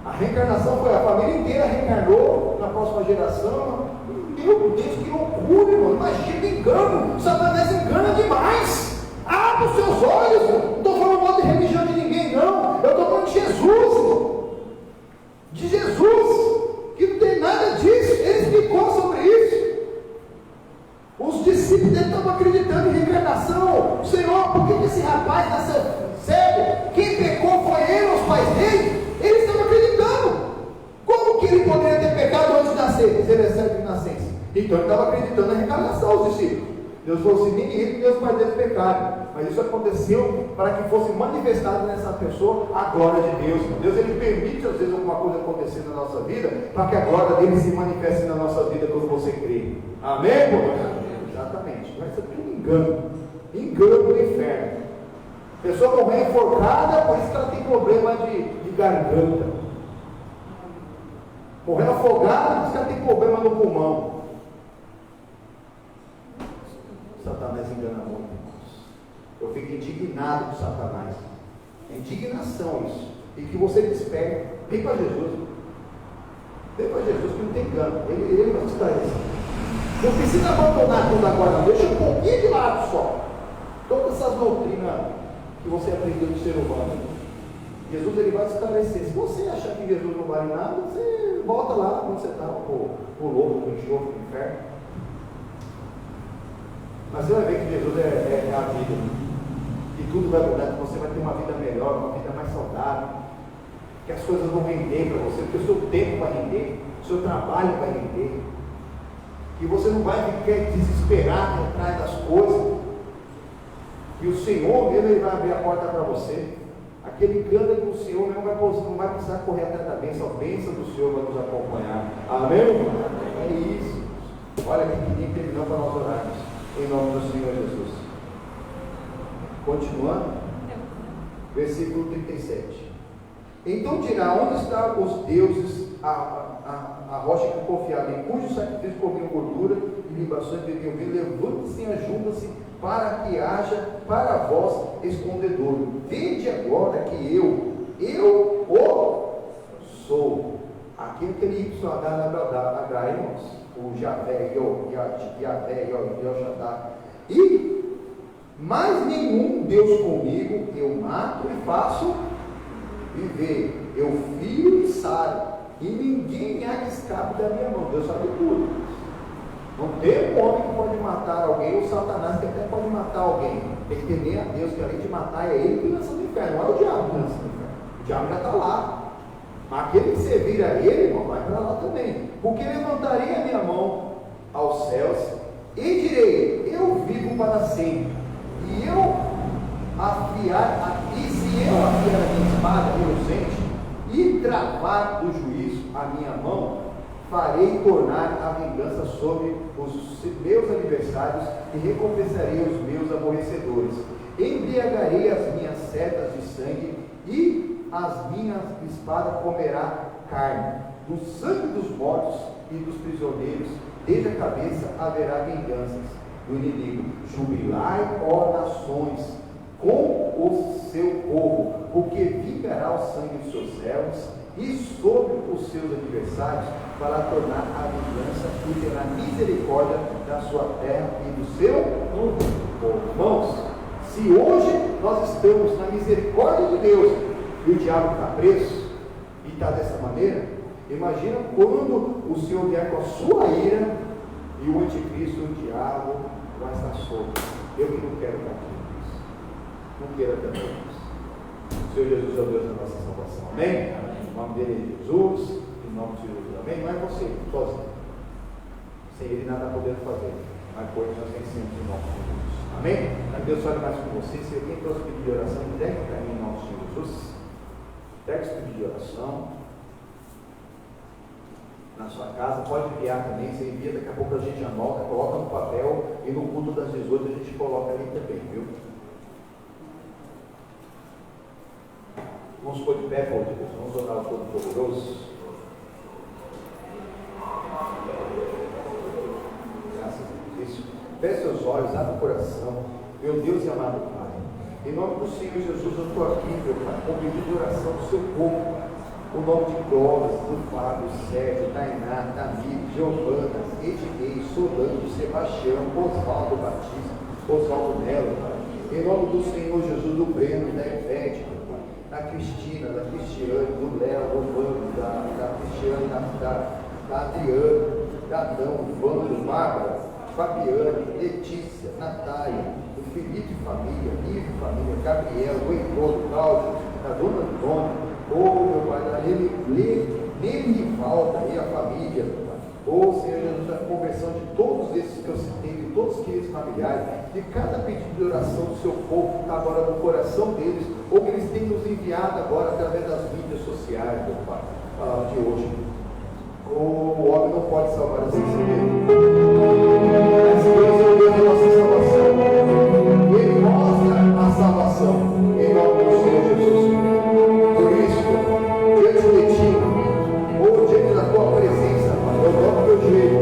A reencarnação foi a família inteira reencarnou na próxima geração. Meu Deus, que loucura, irmão. Imagina o engano. Satanás engana demais. Abre os seus olhos. Não estou falando mal de religião de ninguém, não. Eu estou falando de Jesus, irmão. De Jesus. Que não tem nada disso. Ele explicou sobre isso. Os discípulos dele estavam acreditando em reencarnação. Senhor, por que esse rapaz nasceu cego? Quem pecou foi ele, os pais dele? Ele Então ele estava acreditando na reencarnação, os discípulos. Deus falou assim: nem ele, nem os pais deles pecaram. Mas isso aconteceu para que fosse manifestado nessa pessoa a glória de Deus. Deus, ele permite às vezes alguma coisa acontecer na nossa vida, para que a glória dele se manifeste na nossa vida quando você crê. Amém, irmão? Exatamente. Mas isso é tudo engano. Engano do inferno. A pessoa morrer enforcada, por isso que ela tem problema de garganta. Morrer afogada, por isso que ela tem problema no pulmão. Satanás engana muito, irmãos. Eu fico indignado com Satanás. É indignação isso. E que você desperte. Vem para Jesus. Vem para Jesus que não tem engano. Ele vai te esclarecer. Não precisa abandonar tudo agora. Deixa um pouquinho de lado só. Todas essas doutrinas que você aprendeu do ser humano. Jesus, ele vai te esclarecer. Se você achar que Jesus não vale nada, você volta lá quando você está o louco, o enxofre, o inferno. Mas você vai ver que Jesus é a vida. Que tudo vai mudar, que você vai ter uma vida melhor, uma vida mais saudável. Que as coisas vão render para você, que o seu tempo vai render, o seu trabalho vai render. Que você não vai ficar desesperado atrás das coisas. E o Senhor mesmo, ele vai abrir a porta para você. Aquele que anda com o Senhor não vai precisar correr atrás da bênção. A bênção do Senhor vai nos acompanhar. Amém? É isso. Olha que pequenininho terminou para nós orarmos. Em nome do Senhor Jesus. Continuando. Versículo 37. Então dirá: onde estão os deuses, a rocha que confiava, em cujo sacrifício comiam gordura e libações bebiam vinho? Levante-se e ajunta-se, para que haja para vós escondedouro. Vede agora que eu o sou. Aquilo que ele YHWH, irmãos. O Javé, Yavé, Yoshadá. E mais nenhum Deus comigo, eu mato e faço viver. Eu firo e saro. E ninguém há que escape da minha mão. Deus sabe tudo. Não tem um homem que pode matar alguém, ou Satanás que até pode matar alguém. Tem que temer a Deus, que além de matar é ele que lança no inferno, não é o diabo que lança no inferno. O diabo já está lá. Mas aquele que servir a ele, irmão, vai para lá também. Porque levantarei a minha mão aos céus e direi: eu vivo para sempre. E se eu afiar a minha espada inocente e travar do juízo a minha mão, farei tornar a vingança sobre os meus adversários e recompensarei os meus aborrecedores. Embriagarei as minhas setas de sangue e as minhas espadas comerá carne. Do sangue dos mortos e dos prisioneiros, desde a cabeça haverá vinganças do inimigo. Jubilai, ó nações, com o seu povo, porque vingará o sangue dos seus servos e sobre os seus adversários para tornar a vingança e terá misericórdia da sua terra e do seu povo. Irmãos, se hoje nós estamos na misericórdia de Deus e o diabo está preso e está dessa maneira, imagina quando o Senhor vier com a sua ira e o anticristo, o diabo, vai estar solto. Eu que não quero estar aqui. Não queira também isso. O Senhor Jesus é o Deus da nossa salvação. Amém? Em nome dele é Jesus, em nome de Jesus. Amém? Não é você, sozinho. Sem ele nada podemos fazer. Mas por isso nós vencemos em nome de Jesus. Amém? Que Deus fale mais com você. Se alguém trouxe pedido de oração, entregue para mim em nome de Jesus. Entregue esse pedido de oração. Na sua casa, pode enviar também. Você envia, daqui a pouco a gente anota, coloca no papel e no culto das 18 a gente coloca ali também, viu? Vamos pôr de pé, povo de Deus. Vamos orar o Todo-Poderoso. Graças a Deus. Feche seus olhos, abre o coração. Meu Deus e amado Pai, em nome do Senhor Jesus, eu estou aqui, meu Pai, com pedido de oração do seu povo. O nome de Clóvis, do Fábio, Sérgio, Tainá, Tamir, Giovana, Ednei, Solano, Sebastião, Oswaldo Batista, Oswaldo Melo, Pai. Em nome do Senhor Jesus, do Breno, da Ivete, da Cristina, da Cristiane, do Léo, do Vando, da Cristiane, da Adriana, da Adão, Vando, Bárbara, Fabiane, Letícia, Natália, do Felipe Família, Ivo Família, Gabriel, do Heitor, do Cláudio, da Dona Antônia, meu Pai, da Nenivalda e a família, meu Pai. Oh, Senhor Jesus, a conversão de todos esses que eu citei, de todos aqueles familiares, de cada pedido de oração do seu povo que está agora no coração deles, ou que eles têm nos enviado agora através das mídias sociais, meu Pai, de hoje. O homem não pode salvar assim si mesmo. Mas Deus é o Deus da nossa salvação. E Ele mostra a salvação em nome do Senhor Jesus. Por isso, diante de Ti, ou diante da Tua presença, Pai, eu dobro meu joelho,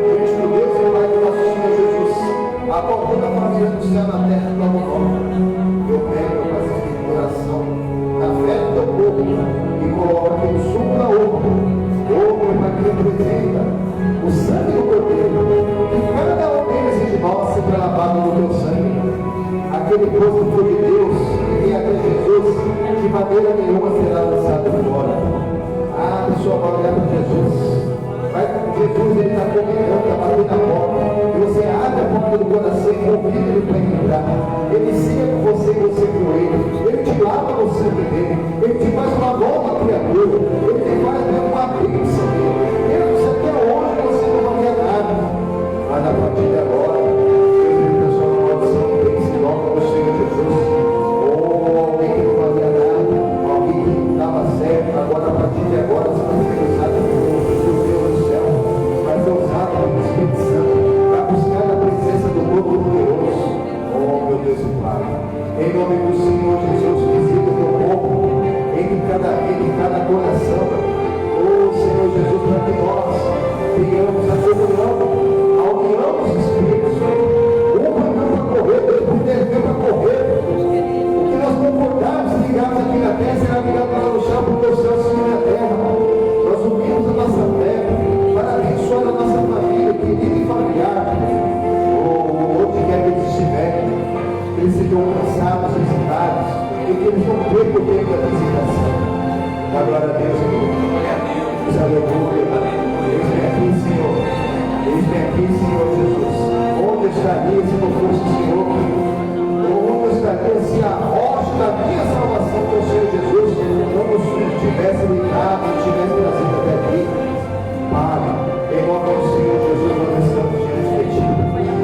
diante do Deus e Pai do nosso Senhor Jesus, a qual toda a família do céu e na terra clama o nome. Eu pego, meu Pai, esse coração, na fé do Teu povo, e coloco aqui no sumo da uva. Meu Pai, que representa o sangue do Cordeiro, que cada um deles de nós seja lavado no Teu sangue. Aquele posto foi de Deus, que vem até Jesus, de maneira nenhuma será lançado fora. Abre sua mão para Jesus. Vai, Jesus, Ele está convidando, está batendo a porta. E você abre a porta do coração e convida Ele para entrar. Ele ceia com você e você com Ele. Ele te lava no sangue dele. Ele te faz uma nova criatura. Ele te faz uma bênção. Eu não sei até onde você não vai ver nada. Mas a partir de agora, Deus me transforma uma maldição que tem esse nome do Senhor Jesus. Ou alguém que não fazia nada, alguém que não estava certo, agora a partir de agora você vai ser usado pelo Deus do céu, vai ser usado pelo Espírito Santo, vai buscar a presença do Todo-Poderoso. Oh meu Deus e Pai, em nome do Senhor Jesus, visita o teu povo, em cada coração. Oh Senhor Jesus, para que nós tenhamos a comunhão, a união dos Espíritos, um para correr, dois por dentro para correr. O que nós concordarmos, ligarmos aqui na terra, será ligado lá no chão, porque o céu se na terra. Nós unimos a nossa fé para abençoar a nossa família, querida e familiar. Onde quer que eles estiverem, que eles sejam alcançados, visitados, e que eles não percam o tempo da visitação. Dá glória a Deus, Senhor. Aleluia. Eis-me aqui, Senhor. Eis-me aqui, Senhor Jesus. Onde estaria se não fosse o Senhor? Onde estaria se a rocha da minha salvação com o Senhor Jesus não nos tivesse ligado, não tivesse trazido até aqui? Pai, em nome do Senhor Jesus, nós estamos diante de Ti,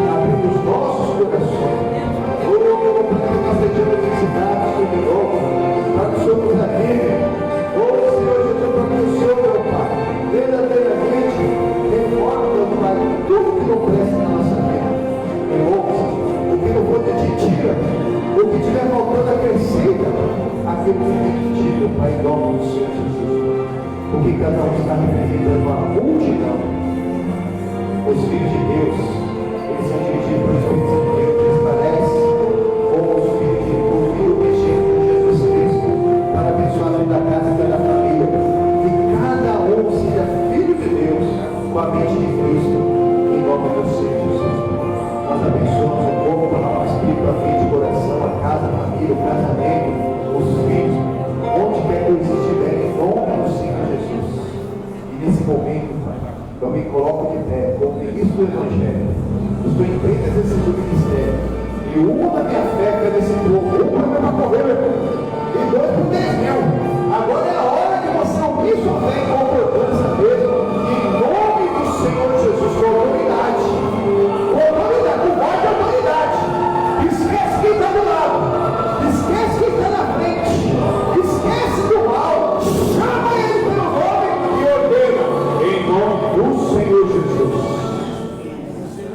abrindo os nossos corações. Para que nós sejamos visitados de novo, para que somos aqui. Senhor Jesus, para que o Senhor, meu Pai, verdadeiramente reforme, meu Pai, tudo que não presta na nossa vida. O que não for de Ti, tira. O que estiver faltando, acrescenta. Aquilo que tem de Ti, meu Pai, em nome do Senhor Jesus. Porque cada um está representando uma multidão. Os filhos de Deus, eles são dirigidos pelo Espírito Santo de Deus, eles parecem como os filhos de Filho mexendo com Jesus Cristo, para abençoar a vida da casa e da família. Que cada um seja filho de Deus, com a mente de Cristo, em nome do Senhor Jesus. Nós abençoamos o povo para o Espírito, a mente, o coração, a casa, a família, o casamento, os filhos, onde quer que eles estiverem, em nome do Senhor Jesus. E nesse momento, Pai, eu me coloco de pé, como ministro do Evangelho. Eu estou em frente desse ministério. E uma minha fé nesse povo, uma para correr, e 2 por 10 mil. Agora é a hora de você unir sua fé em concordância mesmo, em nome do Senhor Jesus, com autoridade. Com autoridade, com voz de autoridade. Esquece quem está do lado, esquece quem está na frente, esquece do mal, chama ele pelo nome e ordena, em nome do Senhor Jesus.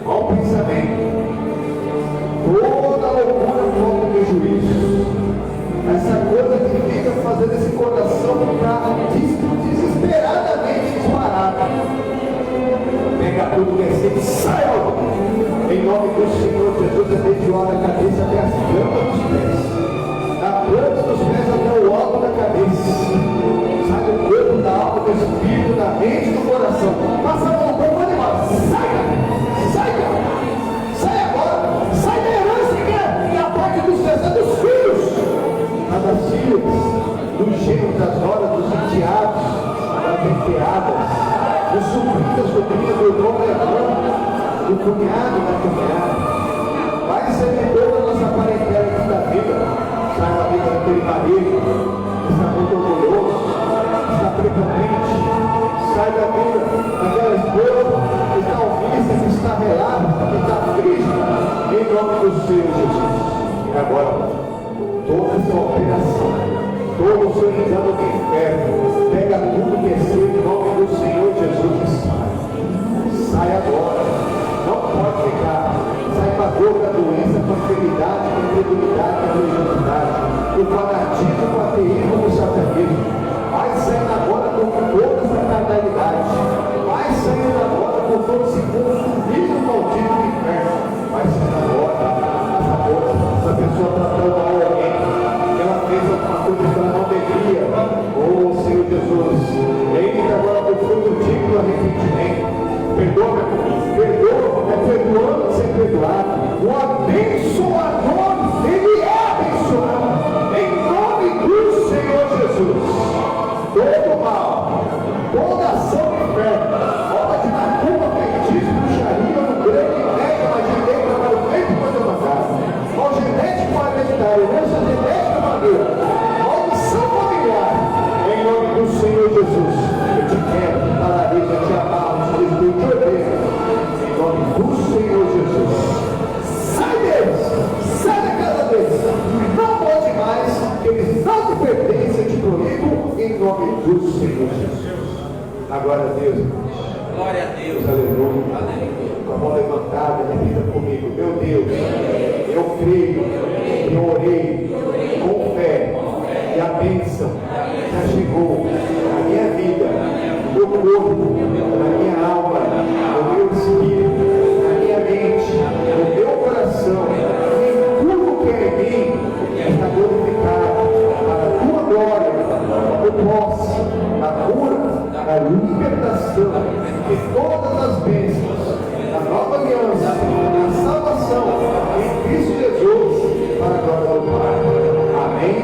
Qual o pensamento? Toda loucura volta do juízo. Essa coisa que fica fazendo esse coração ficar desesperadamente disparado. Pega tudo que é sempre, sai logo. Em nome do Senhor Jesus, é desde o alto da cabeça até as plantas dos pés. Da planta dos pés até o alto da cabeça. Sai do corpo, da alma, do espírito, da mente, do coração. Passa a mão, pode embora. Saia! Saia! Sai agora! Sai da herança que é a parte dos descendentes dos filhos! Das filhas, dos genros, das horas, dos enteados, das enteadas, dos sobrinhos, das sobrinhas, do irmão da irmã, do cunhado, da cunhada. Vai ser toda a nossa parentela aqui da vida. Sai da vida daquele marido, que está muito orgulhoso, está prepotente. Sai da vida daquela esposa Senhor Jesus. E agora, toda essa operação, todo o seu engano do inferno, pega tudo que é seu em nome do Senhor Jesus e sai. Sai agora. Não pode ficar. Sai com a dor da doença, com a enfermidade, com a incredulidade, com a religiosidade, com o fanatismo, com o ateísmo, com o satanismo. Vai saindo agora com toda essa carnalidade. Vai saindo agora com todo esse consumismo maldito do inferno. Vai saindo agora. Essa pessoa tratando mal alguém. Ela fez alguma coisa que ela não devia. Oh Senhor Jesus. Entra agora com o fruto digno do arrependimento. Perdoa, perdoa, é perdoando sem perdoar. O abençoador, ele é abençoado. Em nome do Senhor Jesus. Todo mal, toda ação do inferno, obra de macumba, feitiço, bruxaria, grande inveja, magia negra, para o feito quando eu mandar. Mal genético, hereditário, herança genética maneira, maldição familiar. Em nome do Senhor Jesus, eu te quero, te paraliso, eu te amarro, te destruo, te ordeno. Em nome do Senhor Jesus. Sai deles, sai da casa deles. Não pode mais, que eles não te pertencem, eu te proíbo, em nome do Senhor Jesus. Agora, Deus. Glória a Deus. Aleluia. Com a mão levantada, repita comigo. Meu Deus, eu creio, eu orei com fé, e a bênção já chegou na minha vida, no meu corpo, na minha alma, no meu espírito, na minha mente, no meu coração, em tudo que é em mim, está glorificado para a tua glória, para o posse, a cura, a libertação de todas as bênçãos, a nova aliança, a salvação em Cristo Jesus, para a glória do Pai. Amém?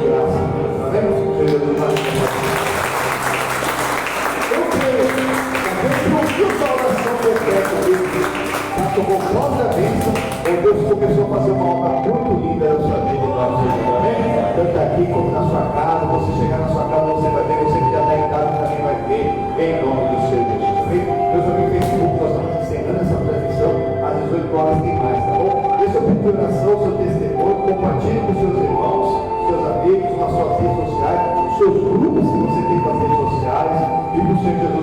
Graças a Deus. Amém? Eu creio que Deus ouviu essa oração completa dele, já tomou posse da bênção, ou Deus começou a fazer uma obra muito linda na sua vida, em nome de Jesus. Amém? Tanto aqui como na sua casa, você chegar na sua casa, você vai ver, você que já está em casa também vai ver, em nome do Senhor Jesus. Amém? Meus amigos, Facebook, nós estamos encerrando essa transmissão às 18 horas e mais, tá bom? Deixa eu pedir oração, seu testemunho, compartilhe com seus irmãos, seus amigos, nas suas redes sociais, os seus grupos que você tem nas redes sociais, e que o Senhor Jesus